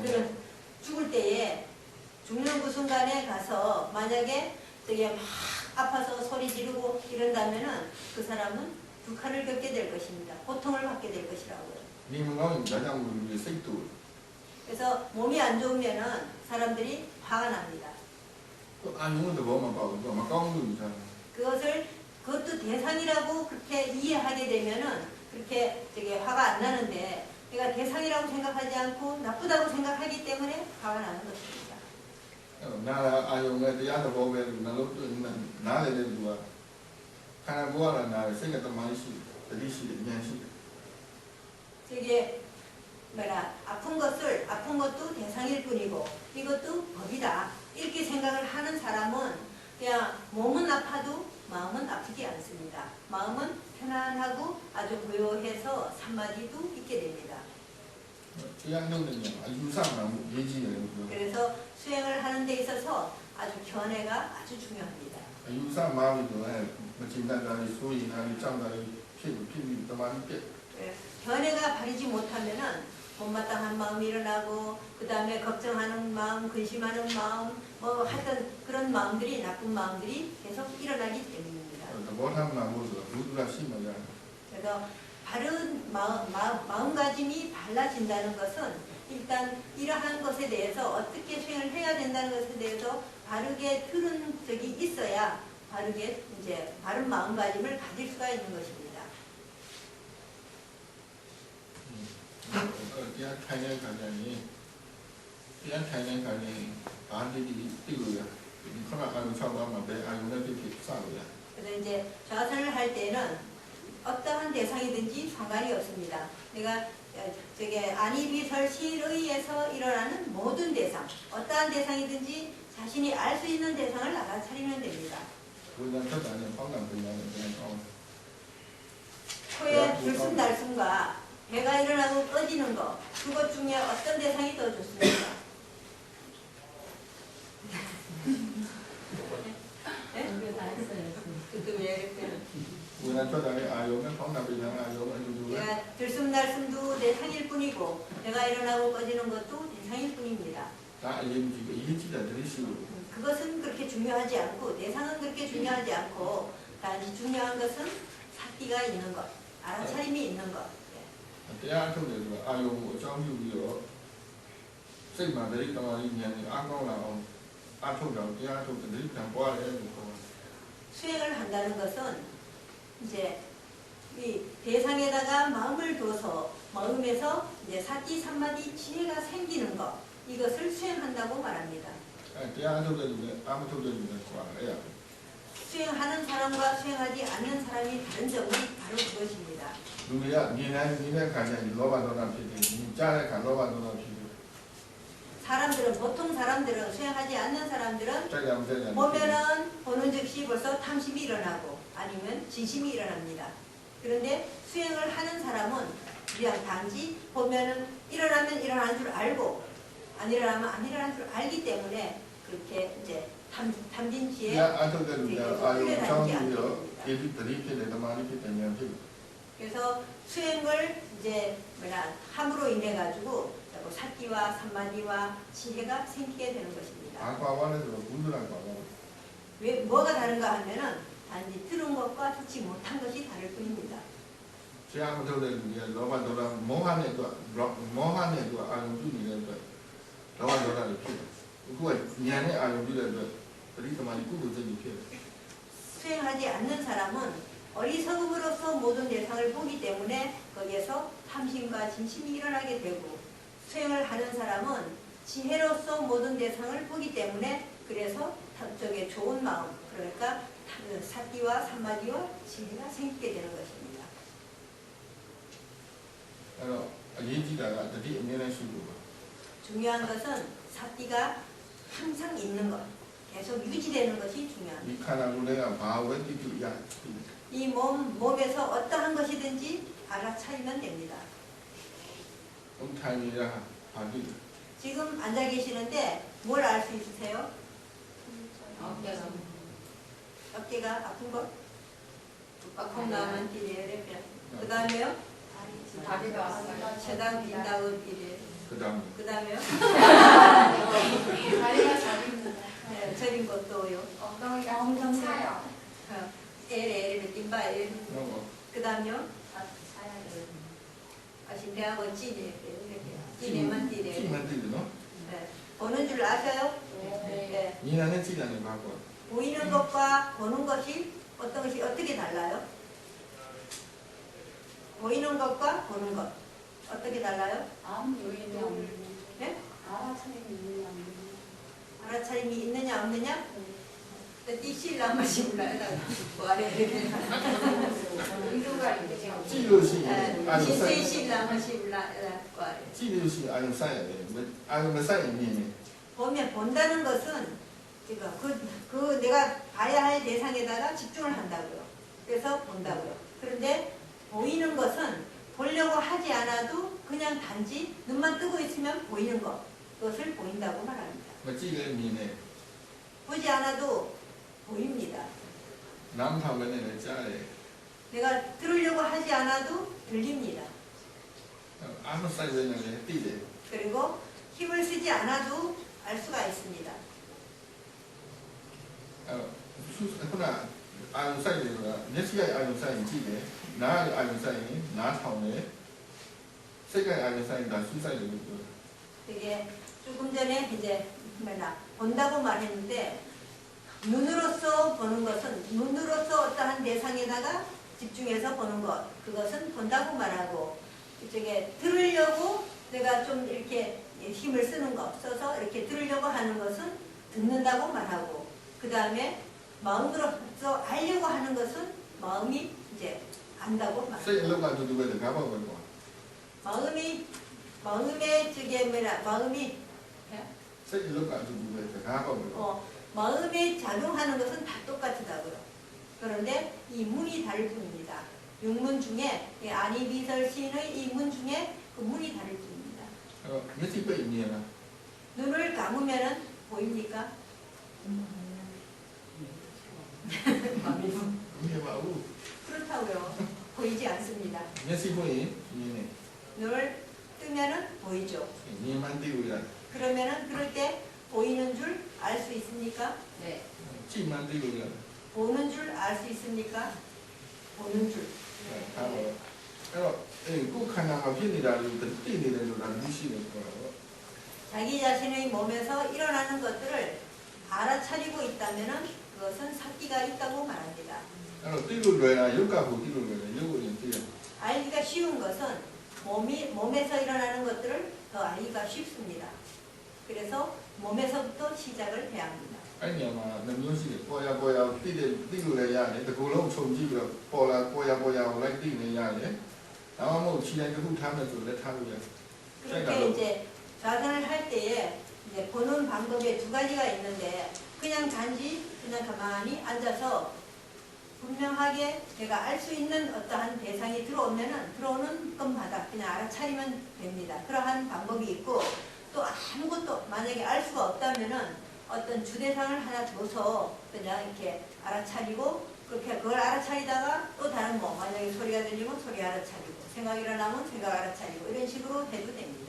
그런 죽을 때에 죽는 그 순간에 가서 만약에 되게 막 아파서 소리 지르고 이런다면은 그 사람은 북한을 겪게 될 것입니다. 고통을 받게 될 것이라고요. 그래서 몸이 안 좋으면은 사람들이 화가 납니다. 그것도 대상이라고 그렇게 이해하게 되면은 그렇게 되게 화가 안 나는데 내가 대상이라고 생각하지 않고 나쁘다고 생각하기 때문에 화가 나는 것입니다. 나 아용에 대한 보면 나를 누가 하나 보아라 나 생각도 많이 시 들이시 년시 저게 아픈 것도 대상일 뿐이고 이것도 법이다 이렇게 생각을 하는 사람은 그냥 몸은 아파도 마음은 아프지 않습니다. 마음은 편안하고 아주 고요해서 산마디도 있게 됩니다. 그래서 수행을 하는 데 있어서 아주 견해가 아주 중요합니다. 견해가 바르지 못하면은 못마땅한 마음이 일어나고 그 다음에 걱정하는 마음, 근심하는 마음 뭐 하여튼 그런 마음들이 나쁜 마음들이 계속 일어나기 때문입니다. 그래서 바른 마음가짐이 달라진다는 것은 일단 이러한 것에 대해서 어떻게 수행을 해야 된다는 것에 대해서 바르게 들은 적이 있어야 바르게 이제 바른 마음가짐을 가질 수가 있는 것입니다. 그래서 이제 좌선을 할 때는 어떠한 대상이든지 상관이 없습니다. 내가 저게 안이비설실의에서 일어나는 모든 대상, 어떠한 대상이든지 자신이 알 수 있는 대상을 알아차리면 됩니다. 코의 들숨날숨과 배가 일어나고 꺼지는 것, 그것 중에 어떤 대상이 더 좋습니까? 네? 다 했어요. 그게 왜 이렇게? 들숨날숨도 대상일 뿐이고 배가 일어나고 꺼지는 것도 대상일 뿐입니다. 그것은 그렇게 중요하지 않고 대상은 그렇게 중요하지 않고 단지 중요한 것은 사띠가 있는 것, 알아차림이 있는 것. 수행을 한다는 것은 이제 이 대상에다가 마음을 둬서 마음에서 이제 사띠 삼마디 지혜가 생기는 것 이것을 수행한다고 말합니다. 수행하는 사람과 수행하지 않는 사람이 다른 점은 바로 그것입니다. 보통 사람들은 수행하지 않는 사람들은 보면은 보는 즉시 벌써 탐심이 일어나고 아니면 진심이 일어납니다. 그런데 수행을 하는 사람은 그냥 단지 보면은 일어나면 일어나는 줄 알고 안 일어나면 안 일어나는 줄 알기 때문에 그렇게 이제 탐진치에 훈련하지 않습니다. 그래서 수행을 이제 함으로 인해 가지고 사띠와 삼마디와 지혜가 생기게 되는 것입니다. 아과와는 분들한 과와. 왜 뭐가 다른가 하면은 단지 들은 것과 듣지 못한 것이 다를 뿐입니다. 제가 저를 로바도라 모하네도 아용주니래도 로바도라를 피해. 그거 미안해 아용주래도 리더만이 꾸부정이 피해. 수행하지 않는 사람은 어리석음으로써 모든 대상을 보기 때문에 거기에서 탐심과 진심이 일어나게 되고, 수행을 하는 사람은 지혜로서 모든 대상을 보기 때문에 그래서 저게 좋은 마음, 그러니까 사띠와 삼마디와 지혜가 생기게 되는 것입니다. 예지다가 어디 있는 식으로. 중요한 것은 사띠가 항상 있는 것, 계속 유지되는 것이 중요합니다. 이 카나로 내가 바우에 띠띠야. 이 몸에서 어떠한 것이든지 알아차리면 됩니다. 타임이라 바디. 지금 앉아 계시는데 뭘 알 수 있으세요? 어깨가 아픈 것? 꽉 나오면 띠래. 그 다음에요? 다리가 아파요. 최당 빈다고 띠래. 그 다음에요? 다리가 저립니다. 네, 저린 것도요. 엉덩이가 엄청 차요. 에레 띵바 에레. 그 다음에요? 차요. 신대하고 찌네. 찌네만 띠래. 찌만 띠르노? 네. 보는 줄 아셔요? 네. 이나는 찌라는 바고. 보이는 것과 보는 것이 어떤 것이 어떻게 달라요? 보이는 것과 보는 것 어떻게 달라요? 아무 요인이 없는. 네? 알아차림이 있느냐 없느냐. 알아차림이 있느냐 없느냐? 띠실라 맛이 몰라요. 뭐하래? 의도가 있는데 찌르시 띠실라 맛이 몰라요. 뭐하래? 찌르시 아용 쌓여야 돼. 아용을 쌓이니. 보면 본다는 것은 그 내가 봐야 할 대상에다가 집중을 한다고요. 그래서 본다고요. 그런데 보이는 것은 보려고 하지 않아도 그냥 단지 눈만 뜨고 있으면 보이는 것, 그것을 보인다고 말합니다. 찌르니네. 보지 않아도 보입니다. 남타면에 짜래. 내가 들으려고 하지 않아도 들립니다. 아무 쌓이는 띠래. 그리고 힘을 쓰지 않아도 알 수가 있습니다. 그러나 아용 쌓이는 넷시가 아용 쌓인 찌래. 나 아용 쌓인 나 타오네. 세계 아용 쌓인 나 수사이는 거. 되게 조금 전에 이제 본다고 말했는데, 눈으로서 보는 것은 눈으로서 어떠한 대상에다가 집중해서 보는 것, 그것은 본다고 말하고, 이쪽에 들으려고 내가 좀 이렇게 힘을 쓰는 것, 써서 이렇게 들으려고 하는 것은 듣는다고 말하고, 그 다음에 마음으로서 알려고 하는 것은 마음이 이제 안다고 말합니다. 세일로가 누구를 가봐보고. 마음의 마음이 세일로가 누구를 가봐보고. 마음에 작용하는 것은 다 똑같다고요. 그런데 이 문이 다를 뿐입니다. 6문 중에 아니비설신의 이 문 중에 그 문이 다를 뿐입니다. 몇시 배 있냐? 눈을 감으면은 보입니까? 해봐우. 그렇다고요. 보이지 않습니다. 몇시 보이? 이네. 눈을 뜨면은 보이죠. 니만 띄우야. 그러면은 그럴 때 보이는 줄 알 수 있습니까? 네. 찌만 띄우야. 보는 줄 알 수 있습니까? 보는 줄. 꼭 하나가 편이라는 건 띄니는 건 무시는 거라고. 자기 자신의 몸에서 일어나는 것들을 알아차리고 있다면은 그것은 사기가 있다고 말합니다. 띄울 거야. 여기하고 띄울 거야. 여기는 띄어. 알기가 쉬운 것은 몸에서 일어나는 것들을 더 알기가 쉽습니다. 그래서 몸에서부터 시작을 해야 합니다. 아니야, 남녀시 보야 띄울래야 돼. 그걸로 총지로 보라 올라 띄내야 돼. 아마 뭐 지난 그 후타면서 내 타고야. 그렇게 이제 좌선을 할 때에 이제 보는 방법에 두 가지가 있는데, 그냥 단지 그냥 가만히 앉아서 분명하게 내가 알 수 있는 어떠한 대상이 들어오는 것마다 그냥 알아차리면 됩니다. 그러한 방법이 있고, 또 아무것도 만약에 알 수가 없다면은 어떤 주대상을 하나 줘서 그냥 이렇게 알아차리고 그렇게 그걸 알아차리다가 또 다른 뭐 만약에 소리가 들리면 소리 알아차리고 생각이 일어나면 생각 알아차리고 이런 식으로 해도 됩니다.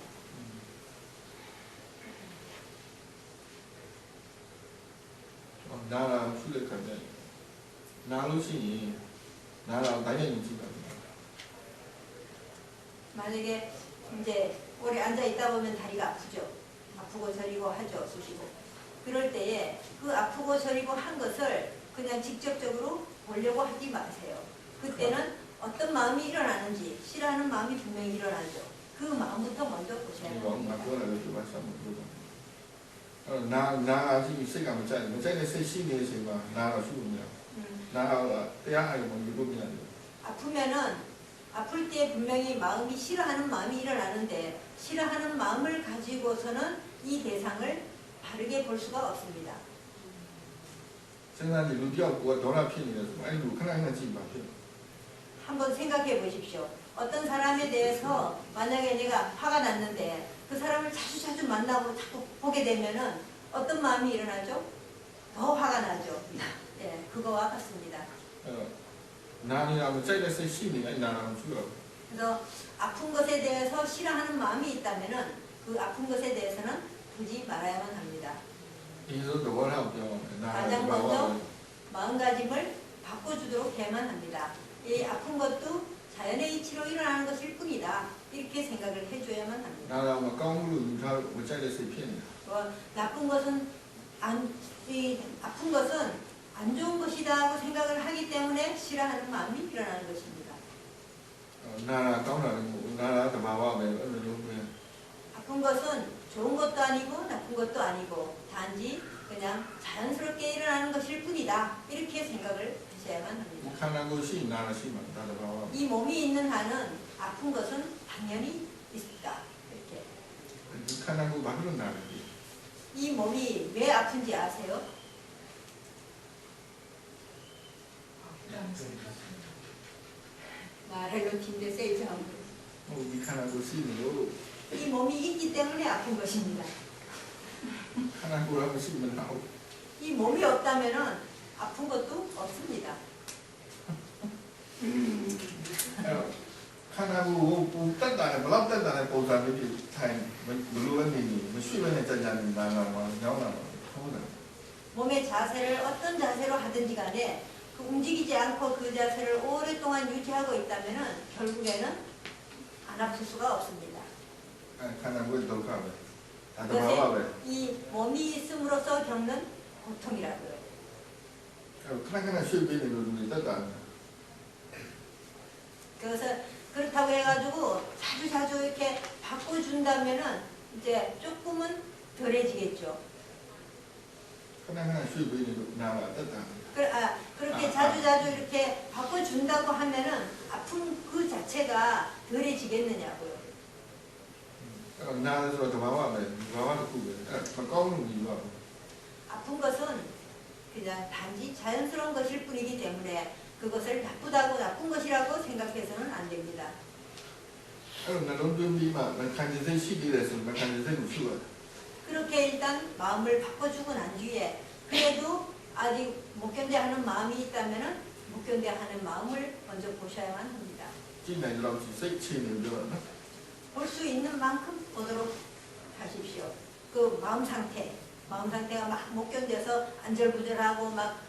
나라 수lek할 때 나루시 나라 당연히 지가 만약에 이제 오래 앉아 있다 보면 다리가 아프죠. 아프고 저리고 하죠. 쑤시고. 그럴 때에 그 아프고 저리고 한 것을 그냥 직접적으로 보려고 하지 마세요. 그때는 어떤 마음이 일어나는지 싫어하는 마음이 분명히 일어나죠. 그 마음부터 먼저 보셔야 이거 합니다. 그거는 이렇게 말씀을 나 지금 시가 못 짜요. 못 짜는 세 시내 시가 나라 수고냐. 나라 대야하고 뭐 이거냐. 아프면은 아플 때 분명히 마음이 싫어하는 마음이 일어나는데 싫어하는 마음을 가지고서는 이 대상을 바르게 볼 수가 없습니다. 생산이 루디하고 도나 편이라서 아니 루 하나 지금 편. 한번 생각해 보십시오. 어떤 사람에 대해서 만약에 내가 화가 났는데 그 사람을 자주 만나고 자꾸 보게 되면은 어떤 마음이 일어나죠? 더 화가 나죠. 예, 그거와 같습니다. 나니라면 짜이가 세 시니가 나라 수가. 그래서 아픈 것에 대해서 싫어하는 마음이 있다면은 그 아픈 것에 대해서는 보지 말아야만 합니다. 이것도 원하고 가장 먼저 마음가짐을 바꿔주도록 해야만 합니다. 이 아픈 것도 자연의 이치로 일어나는 것일 뿐이다. 이렇게 생각을 해줘야만 합니다. 나라면 까물로 못 짜이가 세 편이야. 나쁜 것은 아픈 것은 안 좋은 것이다고 생각을 하기 때문에 싫어하는 마음이 일어나는 것입니다. 나라 까물라는 거 나라도 봐봐 왜 어느 정도야. 아픈 것은 좋은 것도 아니고 나쁜 것도 아니고 단지 그냥 자연스럽게 일어나는 것일 뿐이다. 이렇게 생각을 하셔야만 합니다. 북한한 것이 나라 시만 나라 봐봐. 이 몸이 있는 한은 아픈 것은 당연히 있다. 이렇게. 북한한 거 막으로 나라지. 이 몸이 왜 아픈지 아세요? 말을 놓친데 세이죠. 북한한 것이 뭐 이 몸이 있기 때문에 아픈 것입니다. 북한한 거라고 시면 나오. 이 몸이 없다면은 아픈 것도 없습니다. 하나고 딴다네 몰라 딴다네 보자면 타임 물론이니 뭐 쉬면에 짜자는 나가 뭐 나오나 뭐 몸의 자세를 어떤 자세로 하든지 간에 그 움직이지 않고 그 자세를 오랫동안 유지하고 있다면은 결국에는 안 아플 수가 없습니다. 하나고 더 가면 그것이 이 몸이 있음으로써 겪는 고통이라고요. 하나 쉬면에 누르는 딴다. 그래서 그렇다고 해가지고 자주 이렇게 바꿔준다면은 이제 조금은 덜해지겠죠. 하나 쉬면에 나와 딴다. 그렇게 자주 이렇게 바꿔준다고 하면은 아픔 그 자체가 덜해지겠느냐고요. 나에서 더 봐봐면 그게 까우는 이유가 아픈 것은 그냥 단지 자연스러운 것일 뿐이기 때문에 그것을 나쁘다고 나쁜 것이라고 생각해서는 안 됩니다. 나는 좀비만 간지세 시기에서 간지세 무수가. 그렇게 일단 마음을 바꿔주고 난 뒤에 그래도 아직 못 견뎌하는 마음이 있다면은 못 견뎌하는 마음을 먼저 보셔야만 합니다. 진행이라고 세치는 줄 볼 수 있는 만큼 보도록 하십시오. 그 마음 상태가 막 못 견뎌서 안절부절하고 막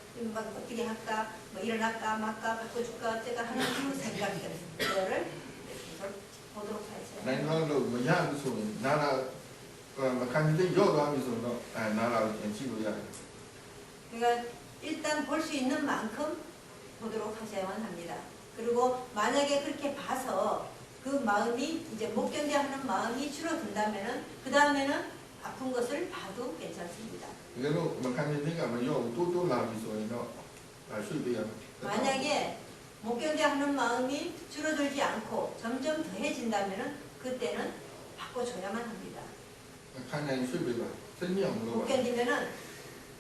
어떻게 할까, 뭐 일어날까 말까 바꿔줄까 어쩌까 하는 그 생각들을 계속 보도록 하세요. 나도 뭐 야무서 나라 간지세 여도 하면서 나라 지고야. 그러니까 일단 볼 수 있는 만큼 보도록 하셔야만 합니다. 그리고 만약에 그렇게 봐서 그 마음이 이제 못 견뎌하는 마음이 줄어든다면은 그 다음에는 아픈 것을 봐도 괜찮습니다. 이거는 뭐 간지세가 뭐 또 나면서 쉬비야. 만약에 못 견뎌하는 마음이 줄어들지 않고 점점 더해진다면은 그때는 바꿔줘야만 합니다. 간에 쉬비가 생명으로. 못 견디면은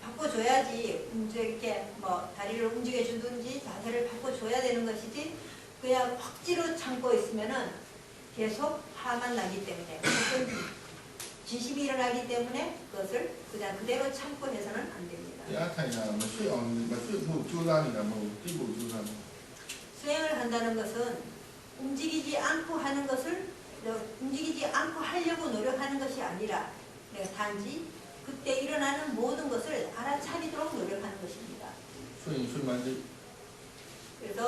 바꿔줘야지 이렇게 뭐 다리를 움직여주든지 자세를 바꿔줘야 되는 것이지 그냥 억지로 참고 있으면은 계속 화만 나기 때문에 진심이 일어나기 때문에 그것을 그냥 그대로 참고 해서는 안 됩니다. တရားထိုင်တာမရှိအောင်မရှိဖို့ကြိုးစားနေတာမဟုတ်တိဖို့ကြိုးစားတယ် 수행을 한다는 것은 움직이지 않고 하는 것을 움직이지 않고 하려고 노력하는 것이 아니라 내가 단지 그때 일어나는 모든 것을 알아차리도록 노력하는 것입니다. ဆိုရင်ဆွေးမှန်းသိ 그래서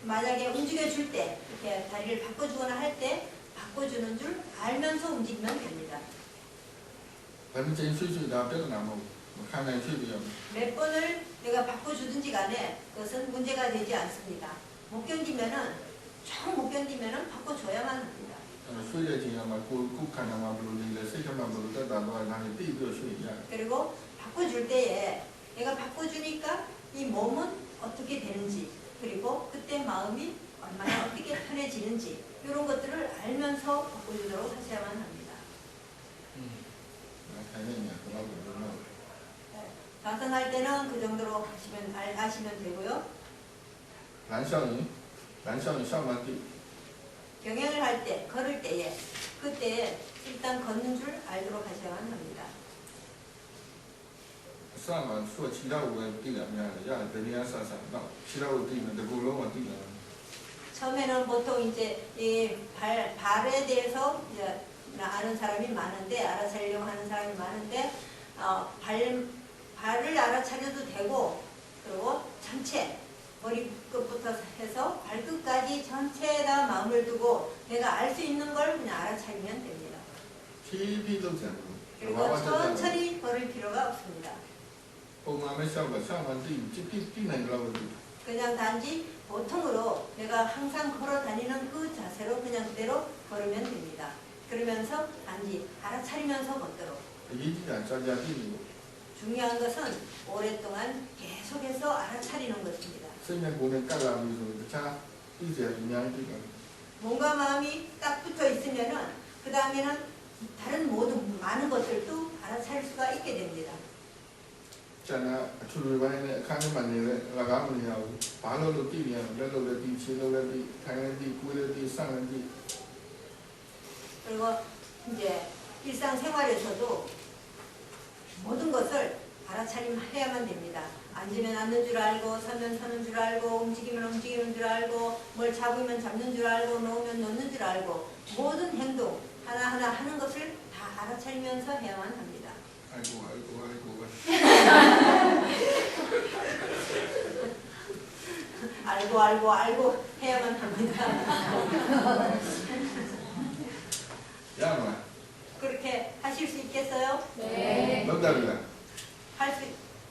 만약에 움직여줄 때 이렇게 다리를 바꿔주거나 할 때 바꿔주는 줄 알면서 움직이면 됩니다. ဘယ်မှာချိန်ဆွေးဆွေးတာပြဿနာမဟုတ်မခံနိုင်ဖြစ်ပြီးတော့ 몇 번을 내가 바꿔주든지 간에 그것은 문제가 되지 않습니다. 못 견디면은 좀 못 견디면은 바꿔줘야만 합니다. ဆွေးတဲ့ချိန်မှာကိုခန္ဓာမှာဘယ်လိုလဲစိတ်ထဲမှာဘယ်လိုတက်တာတော့ဒါနဲ့သိပြီးတော့ဆွေးရတယ် 그리고 바꿔줄 때에 내가 바꿔주니까 이 몸은 어떻게 되는지 그리고 그때 마음이 얼마나 어떻게 편해지는지 이런 것들을 알면서 바꿔주도록 하셔야만 합니다. ထိုင်နေတယ်တော့ဘယ်လိုလဲ 좌선할 때는 그 정도로 하시면 되고요. လမ်းလျှောက်ရင်ရှောက်မှသိ 경영을 할 때, 걸을 때에 그때 일단 걷는 줄 알도록 하셔야만 합니다. အစမှာသူ့ခြေထောက်ကိုပဲသိတာများတယ်ရတယ်တနည်းဆဆတော့ခြေထောက်ကိုသိမယ်တကူလုံးကသိတယ် 처음에는 보통 이제 이 발에 대해서 이제 아는 사람이 많은데 알아차리려고 하는 사람이 많은데 발을 알아차려도 되고 그리고 전체 머리끝부터 해서 발끝까지 전체에다 마음을 두고 내가 알 수 있는 걸 그냥 알아차리면 됩니다. ဖြည်းဖြည်းလုပ်ကြတယ် 그리고 천천히 걸을 필요가 없습니다. ပုံမှန်ပဲရှောက်တော့ရှောက်မှသိကြည့်နိုင်တော့ဘူး 그냥 단지 보통으로 내가 항상 걸어 다니는 그 자세로 그냥 그대로 걸으면 됩니다. 그러면서 단지 알아차리면서 걷도록. အရေးကြီးတာကြာကြာသိနေလို့ 중요한 것은 오랫동안 계속해서 알아차리는 것입니다. စိတ်နဲ့ကိုယ်နဲ့ကပ်လာပြီဆိုရင်တခြားသိစရာအများကြီးတွေ့တယ် 몸과 마음이 딱 붙어 있으면은 그 다음에는 다른 모든 많은 것들도 알아차릴 수가 있게 됩니다. ကျန်တာအထူးပိုင်းနဲ့အခန်းထဲမှာနေတဲ့လကားမနေရဘူးဘာလို့လို့သိနေရလဲလက်လို့လည်းသိခြေလို့လည်းသိထိုင်လည်းသိကိုယ်လည်းသိစလည်းသိ 그리고 이제 일상생활에서도 모든 것을 알아차림해야만 됩니다. 앉으면 앉는 줄 알고 서면 서는 줄 알고 움직이면 움직이는 줄 알고 뭘 잡으면 잡는 줄 알고 놓으면 놓는 줄 알고 모든 행동 하나하나 하는 것을 다 알아차리면서 해야만 합니다. 아이고 알고 해야만 합니다. 야 뭐. 그렇게 하실 수 있겠어요? 네. 너답이다. 할 수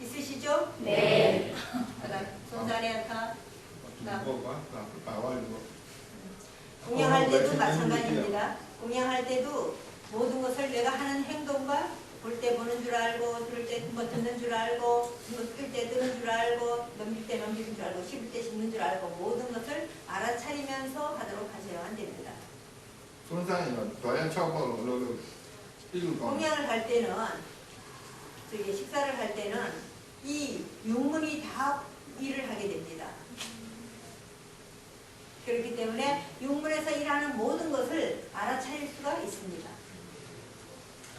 있으시죠? 네. 손자리한테 이거 봐. 나와 이거. 공양할 때도 마찬가지입니다. 공양할 때도 모든 것을 내가 하는 행동과 볼 때 보는 줄 알고 들을 때 뭐 듣는 줄 알고 뜰 때 뜨는 줄 알고 넘길 때 넘기는 줄 알고 씹을 때 씹는 줄 알고 모든 것을 알아차리면서 하도록 하셔야만 됩니다. 손상이면 도양 차고로 공양을 할 때는 저기 식사를 할 때는 이 육문이 다 일을 하게 됩니다. 그렇기 때문에 육문에서 일하는 모든 것을 알아차릴 수가 있습니다.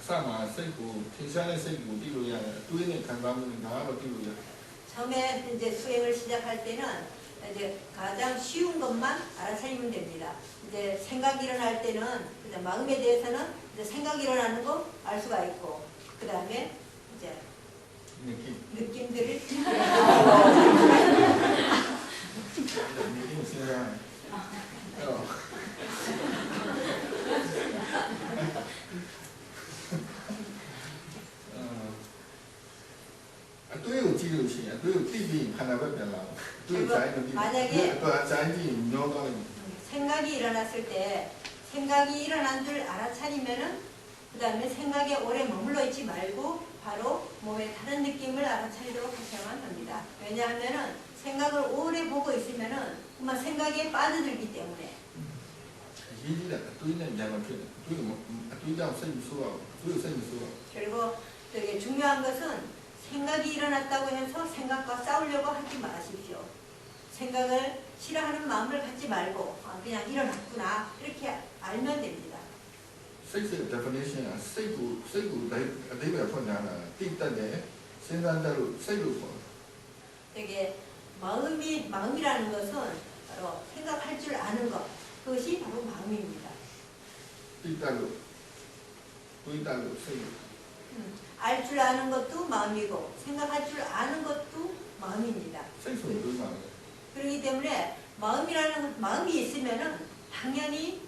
사마 세고天下의 세고 띠로야 두에는 간담은 나로 띠로야. 처음에 이제 수행을 시작할 때는 이제 가장 쉬운 것만 알아차리면 됩니다. 이제 생각이 일어날 때는 이제 마음에 대해서는 이제 생각이 일어나는 거 알 수가 있고 그 다음에 이제 느낌들을 느낌 생각. 또요 지루시, 또요 띠비 하나가 별로. 또요 자이는 만약에 또 자이지 너가 생각이 일어났을 때 생각이 일어난 줄 알아차리면은 그 다음에 생각에 오래 머물러 있지 말고 바로 몸의 다른 느낌을 알아차리도록 하셔야만 합니다. 왜냐하면은 생각을 오래 보고 있으면은 그만 생각에 빠져들기 때문에. 이지다 또이는 양을 펴. 또이장 생이 수가. 또이 생이 수가. 그리고 되게 중요한 것은 생각이 일어났다고 해서 생각과 싸우려고 하지 마십시오. 생각을 싫어하는 마음을 갖지 말고 그냥 일어났구나 이렇게 알면 됩니다. 세이의 definition, 세이고 대비가 뭐냐나 띠다네 생산자로 세로 되게 마음이라는 것은 바로 생각할 줄 아는 것, 그것이 바로 마음입니다. 띠달로 세로. 알 줄 아는 것도 마음이고 생각할 줄 아는 것도 마음입니다. 생소는 마음. 그렇기 때문에 마음이 있으면은 당연히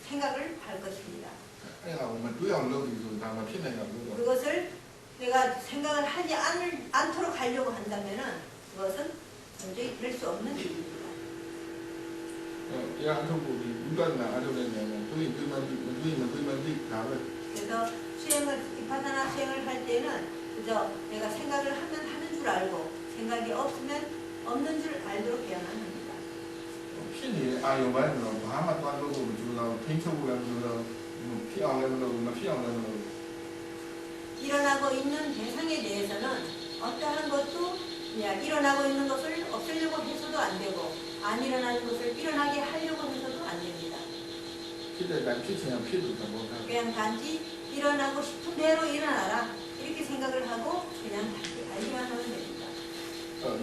생각을 할 것입니다. 애가 오면 두양 넣어주고 다만 피내가 뭐가. 그것을 내가 생각을 하지 않도록 하려고 한다면은 그것은 도저히 될 수 없는 일입니다. 야, 한쪽으로 인간나 아르메니아는 두이만 다음에. 그래서 비파사나 수행을 할 때는 그저 내가 생각을 하면 하는 줄 알고 생각이 없으면 없는 줄 알도록 해야만 합니다. 피니 아요만으로 아무것도 안 넣고 주나 팽쳐보려면 피하려면 일어나고 있는 대상에 대해서는 어떠한 것도 그냥 일어나고 있는 것을 없애려고 해서도 안 되고 안 일어나는 것을 일어나게 하려고 해서도 안 됩니다. 피대가 피치면 피도 다 못하고. 그냥 단지 일어나고 싶은 대로 일어나라 이렇게 생각을 하고 그냥 다시 알기만 하면 됩니다.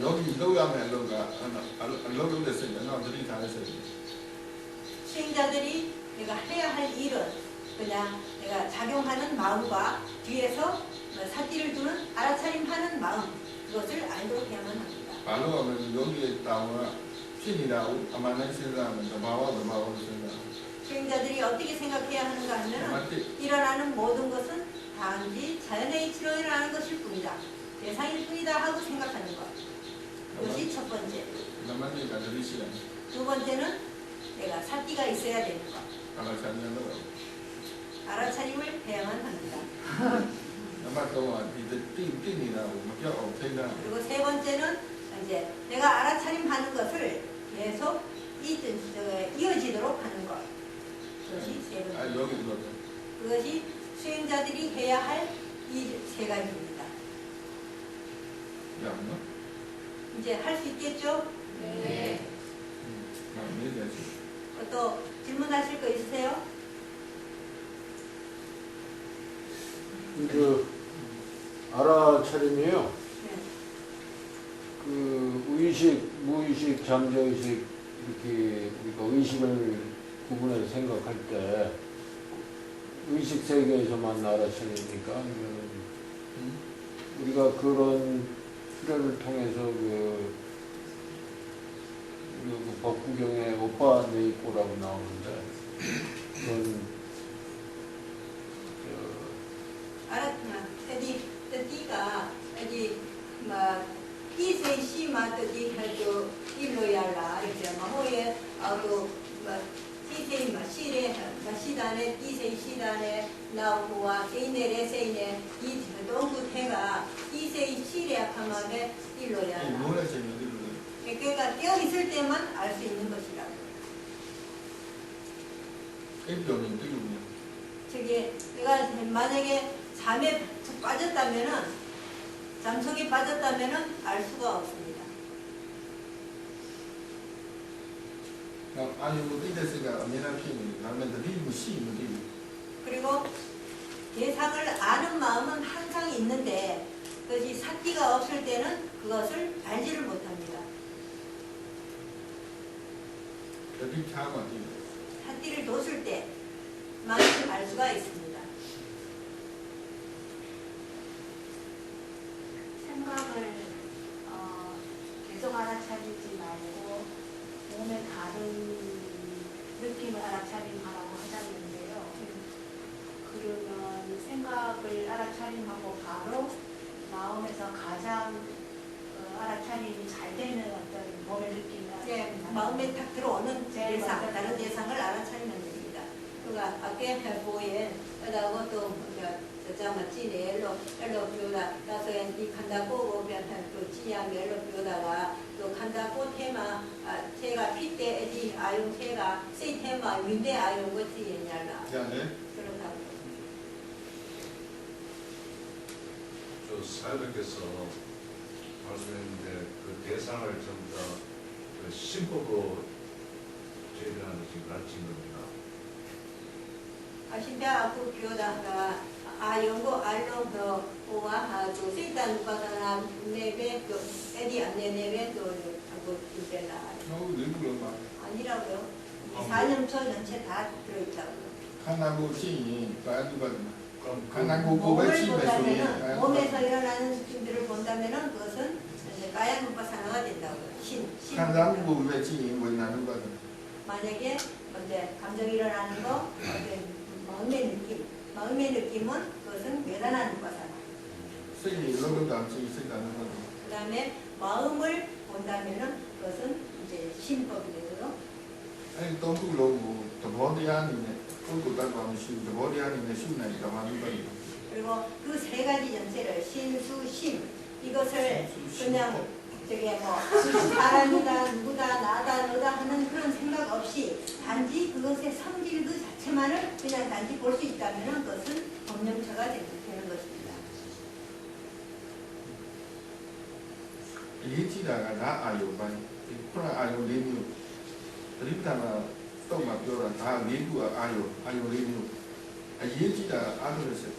여기 넣으면 넣으려 됐으니까 너들이 다 했어요. 수행자들이 내가 해야 할 일은 그냥 내가 작용하는 마음과 뒤에서 사띠를 두는 알아차림하는 마음 그것을 알도록 해야만 합니다. 말로 하면 여기에 나오나 피니라 아마는 생각하면 더 마와도 생각. 수행자들이 어떻게 생각해야 하는가 하면 일어나는 모든 것은 단지 자연의 이치로 일어나는 것일 뿐이다. 대상일 뿐이다 하고 생각하는 것. 그것이 첫 번째. 두 번째는 내가 사띠가 있어야 되는 것. 알아차림을 해야만 합니다. 그리고 세 번째는 이제 내가 알아차림하는 것을 계속 이어지도록 하는 것. 그것이 세 번째. 그것이 수행자들이 해야 할 이 세 가지입니다. 이제 할 수 있겠죠? 네. 또 질문하실 거 있으세요? 그 알아차림이요. 네. 그 의식, 무의식, 잠재의식 이렇게 우리가 의식을 구분해서 생각할 때 의식 세계에서만 알아차립니까? 아니면 우리가 그런 수련을 통해서 그 법구경에 오빠 내 있고라고 나오는데 그건 tadi가 막 이세 시마 tadi 할도 일로야라 이렇게 막 호에 아도 막 이세 마시레 마시다네 이세 시다네 나오고와 세이네 세이네 이 동구 태가 이세 시레 하마데 일로야라. 그러니까 깨어 있을 때만 알 수 있는 것이라고. 저기 내가 만약에 잠에 빠졌다면은 잠속에 빠졌다면은 알 수가 없습니다. 그리고 대상을 아는 마음은 항상 있는데 그것이 사띠가 없을 때는 그것을 알지를 못합니다. 사띠를 뒀을 때만 알 수가 있습니다. 생각을 계속 알아차리지 말고 몸의 다른 느낌을 알아차림하라고 하자는데요. 그러면 생각을 알아차림하고 바로 마음에서 가장 알아차림이 잘 되는 어떤 몸의 느낌을 알아차림하는 마음에 딱 들어오는 네, 대상, 맞아요. 다른 대상을 알아차리면 됩니다. 그러니까 아까 보에 그다고 또 저자마 찌네로 비오다 나서 이 간다고 보면 또 지야멜로 비오다가 또 간다고 테마 제가 피때 에디 아용 제가 세 테마 윈데 아용 것이 옛날라 그렇다고. 저 사회자께서 말씀했는데 그 대상을 전부 다 그 신법으로 제대하는 지금 가르친 겁니다. 신비하고 비오다가 연구 알로 더 오와 또 세단 바다나 네베 또 에디 안네 네베 또 하고 이제나 너무 일부러 막 아니라고요. 4년초 전체 다 들어있다고요. 하나고 찌니 까두거든. 그럼 하나고 몸을 고백 찌매 소리. 본다면은 몸에서 일어나는 느낌들을 본다면은 그것은 이제 까야누파 산화가 된다고요. 신. 하나고 고백 찌니 뭐 나는 거든. 만약에 이제 감정이 일어나는 거, 마음의 느낌은 그것은 외단하는 거잖아. 세이 로도 감지 세다는 거든. 그 다음에 마음을 본다면은 그것은 이제 신법이 되고요. 아니 동부 로고 더 버디 아니네. 공부 따고 쉬우 더 버디 아니네 쉬우나니까 많은 거든. 그리고 그 세 가지 전체를 신수심 이것을 그냥 저게 뭐 사람이다 누구다 나다 너다 하는 그런 생각 없이 단지 그것의 성질 그 자체만을 그냥 단지 볼 수 있다면 그것은 법령처가 되는 것입니다. 이해지다가 다 아요만. 그러나 아요 레뉴. 그러니까 또 말ပြော다 레뉴 아요 레뉴. 이해지다 아들었어요.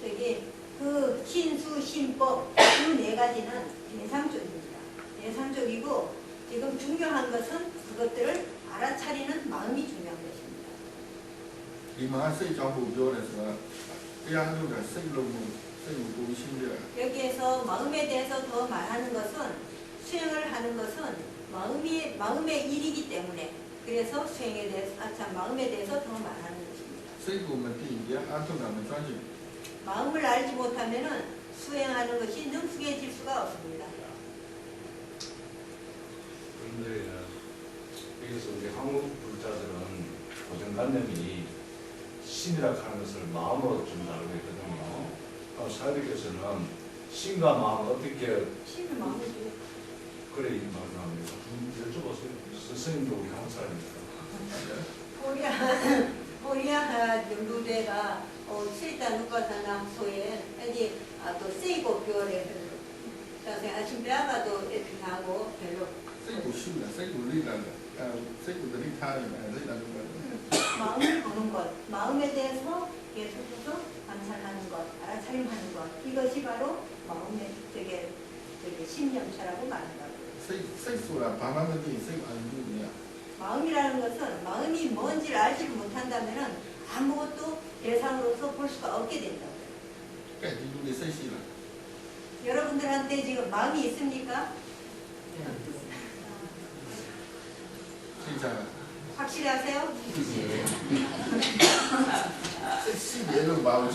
저기 그 신수 신법 그 네 가지는 대상 쪽입니다. 대상 쪽이고 지금 중요한 것은 그것들을 알아차리는 마음이 중요한 것입니다. 이마 세이 정부 교원에서 그야는 세이 로고 세이 보고 신기해. 여기에서 마음에 대해서 더 말하는 것은 수행을 하는 것은 마음의 일이기 때문에 그래서 수행에 대해서 마음에 대해서 더 말하는 것입니다. 세이 보면 이게 안토나면专심. 마음을 알지 못하면은 수행하는 것이 능숙해질 수가 없습니다. 그런데 여기서 우리 한국 불자들은 고정관념이 신이라 하는 것을 마음으로 좀 알고 있거든요. 사회께서는 신과 마음을 어떻게 신은 마음이죠. 그래 이 말을 합니다. 좀 여쭤보세요. 선생님도 우리 한국 사람이니까. 코리아 연구대가 세이다 누가사나 소에 어디 또 세이고 교래 그래서 아침 배아가도 이렇게 하고 별로 세이고 쉬우다. 세이고 리라다. 세이고 리타이나 리라는 거. 마음을 보는 것, 마음에 대해서 계속해서 관찰하는 것, 알아차림하는 것 이것이 바로 마음의 되게 신념차라고 말한다고. 세이소라 방황의 세이고 아닌 거야. 마음이라는 것은 마음이 뭔지를 알지를 못한다면 아무것도 대상으로서 볼 수가 없게 된다고요. 그러니까 이게 세이시라. 여러분들한테 지금 마음이 있습니까? 진짜. 확실히 하세요? 세이시를 마음이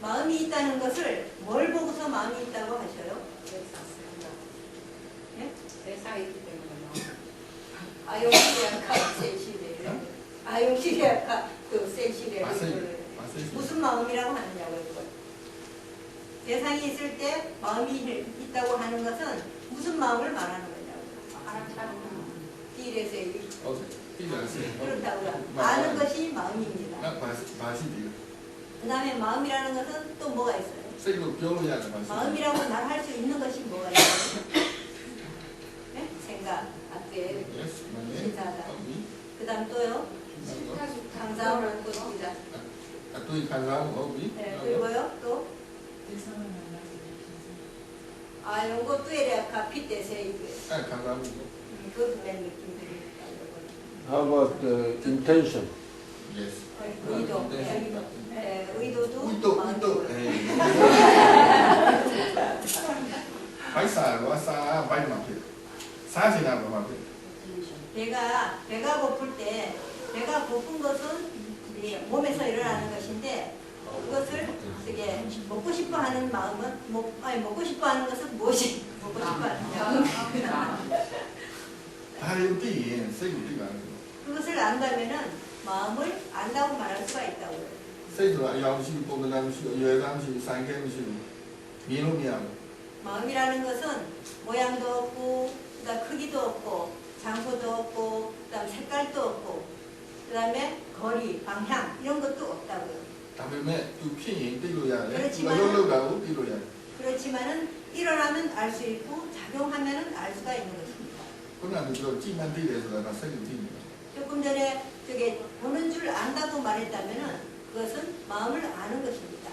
마음이 있다는 것을 뭘 보고서 마음이 있다고 하셔요? 네? 대상이 있기 때문에 아용시리아카 세이시레 아용시리아카 그 세이시레 무슨 마음이라고 하느냐고요. 그걸. 대상이 있을 때 마음이 있다고 하는 것은 무슨 마음을 말하는 거냐고요. 알아차리는 띠레세 띠라세. 그렇다고요. 아는 것이 마음입니다. 마시디요. 그 다음에 마음이라는 것은 또 뭐가 있어요? 세이고 교로야 마시. 마음이라고 말할 수 있는 것이 뭐가 있어요? 네? 생각, 악대, 예스. 신사다. 그 다음 또요? 강사오는 또 있습니다. 또 강사하고 어디? 네, 그리고요 또 요거 뚜에레아카 피테세 강사하고. 그것도 맨 느낌들이 How about the intention? 예스. 의도, 의도도 의도. 마음이고요. 바이사와 사 바이마피. 사시나 바마피. 배가 고플 때 배가 고픈 것은 이제 몸에서 일어나는 것인데 그것을 되게 먹고 싶어 하는 마음은 먹고 싶어 하는 것은 무엇이 먹고 싶어 하느냐 다리우띠 세이우띠가 그것을 안다면은 마음을 안다고 말할 수가 있다고요. 세이도가 양식 보면함식 여감식 상견식 미노미하고 마음이라는 것은 모양도 없고 그다음 크기도 없고 장소도 없고 그다음 색깔도 없고 그다음에 거리, 방향 이런 것도 없다고요. 다음에 또 피인 띠로야 그렇지만 열로가고 띠로야 그렇지만은 일어나면 알 수 있고 작용하면은 알 수가 있는 것입니다. 그러나 그 찌만 띠에서 나 세이우띠입니다. 조금 전에 저게 보는 줄 안다고 말했다면은 그것은 마음을 아는 것입니다.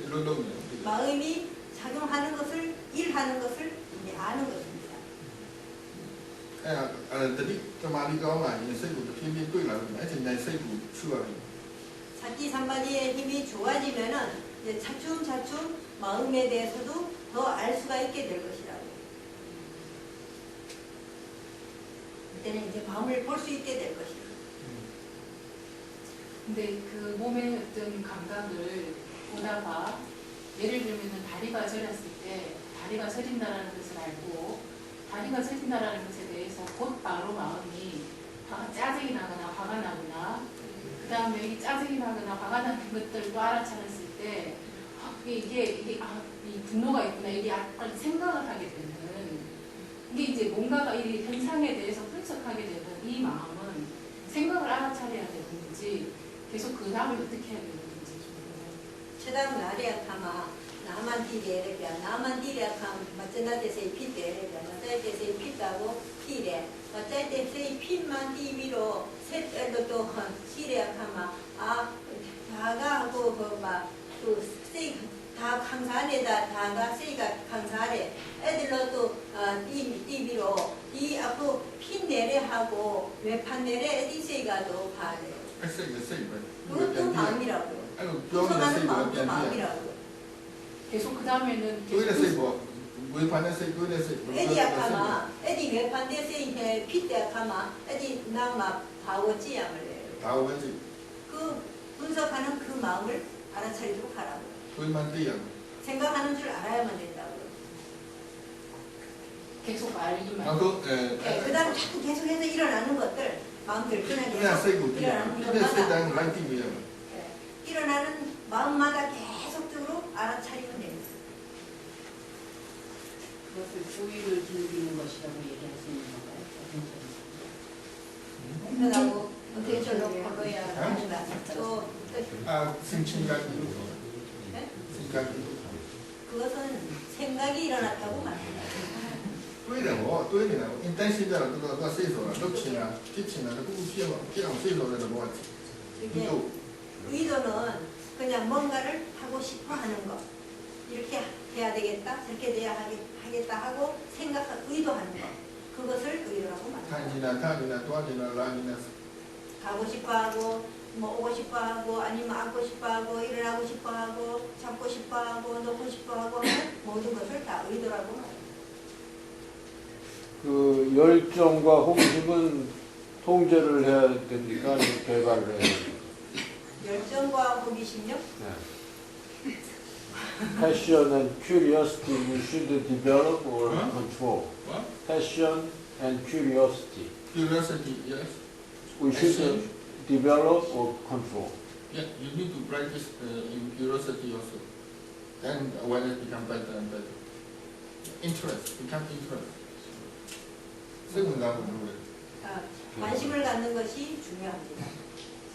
런던이요. 마음이 작용하는 것을, 일하는 것을 이제 아는 것입니다. တတိတမာတိကောင်းလာရင်စိတ်ကိုတစ်ဖြည်းဖြည်းတွေ့လာတယ်အဲ့ဒီနဲ့စိတ်ကိုချူရတယ် 사티 삼바디의 힘이 좋아지면은 이제 차츰차츰 마음에 대해서도 더 알 수가 있게 될 것이라고. 이때는 이제 마음을 볼 수 있게 될 것이다. 근데 그 몸의 어떤 감각을 보다가 예를 들면 다리가 저렸을 때 다리가 저린다라는 것을 알고 다리가 저린다라는 것에 대해서 곧 바로 마음이 짜증이 나거나 화가 나거나 그 다음에 이 짜증이 나거나 화가 나는 것들도 알아차렸을 때 이게 이 분노가 있구나 이게 약간 생각을 하게 되는 이게 이제 뭔가가 이 현상에 대해서 분석하게 되는 이 마음은 생각을 알아차려야 되는지 계속 그 다음에 어떻게 해야 되는지 최다음 나리아 타마 나만 디레 나만 디레 감 맞잖아 데세 피데 맞아야 데세 피다고 디레 맞아야 데세 핀만 디비로 셋엘도 한 시레 카마 아 다가 하고 그막또 세이 다 강사안에다 다가 세이가 강사안에 애들로도 디비로 이 앞으로 핀 내래 하고 외판 내래 애디 세이가도 봐래.အဲ့စိတ်နဲ့စိတ်ပဲ 그것도 마음이라고. အဲ့လိုပြောနေတဲ့စိတ် 분석하는 ကို 마음도 ပြန်ပြီး 마음이라고. 계속 그 다음에는 တွေးတဲ့စိတ်ပေါ့ဝေဖန်တဲ့စိတ်တွေးတဲ့စိတ် 애디야 카마 애디 외판 내세 피대 카마 애디 나마 바오지야을 해요. ဒါဝင်စိတ် 그 분석하는 그 마음을 알아차리도록 하라고. တွေးမှသိရတယ် 생각하는 줄 알아야만 된다고. 계속 알기만 နောက်တော့ 그 다음 자꾸 계속해서 일어나는 것들 마음 들끓는 သူကစိတ်ကိုသိရတယ် 일어나는 သူကစိတ် 것마다 တိုင်းလိုက်သိနေရတယ် 일어나는 마음마다 계속적으로 알아차리면 됩니다. 그것을 조의를 즐기는 것이라고 얘기할 수 있는 건가요? 그러고 어떻게 저로 걸어야 한다. 또 အာစင်ချင်းကဒီလို 네? စင်ကဒီလို 그것은 생각이 일어났다고 말합니다. တွေးတယ်ဗောတွေးနေတာ intention ကြတော့သူကစိတ်ဆိုတာလုပ်ချင်တာဖြစ်ချင်တာတခုခုဖြစ်အောင်စိတ်ဆိုတဲ့သဘောက 이게 의도는 그냥 뭔가를 하고 싶어 하는 것. 이렇게 해야 되겠다, 저렇게 돼야 하겠다 하고 의도하는 것. 그것을 의도라고 말합니다. ထိုင်နေတာထားနေတာတွားနေတာလာနေတာ 가고 싶어 하고, 뭐 오고 싶어 하고, 아니면 앉고 싶어 하고, 일어나고 싶어 하고, 잡고 싶어 하고, 놓고 싶어 하고 하는 모든 것을 다 의도라고 말합니다. 그 열정과 호기심은 통제를 해야 되니까 개발을 해야 됩니다. 열정과 호기심요? 네. Passion and curiosity we should develop or control. What? Passion and curiosity curiosity yes we should develop or control. yeah you need to practice in curiosity also then awareness become better and better interest become interest စိတ်ဝင်စားမှုတွေ 관심을 갖는 것이 중요합니다.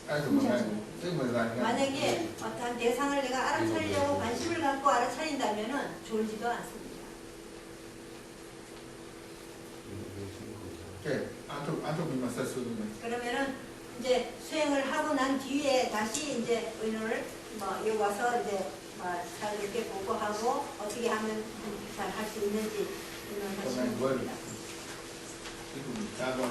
အဲ့ဒါမှမဟုတ်စိတ်ဝင်စားနေ 만약에 어떤 대상을 내가 알아차리려고 관심을 갖고 알아차린다면 좋지도 않습니다. ကဲအားထုတ်ပြီးမှဆက်ဆွေးနေမယ် 그러면은 이제 수행을 하고 난 뒤에 다시 이제 의논을 여기 와서 이제 잘 이렇게 보고하고 어떻게 하면 잘 할 수 있는지 의논하시면 됩니다. ဒီလိုကြားတော့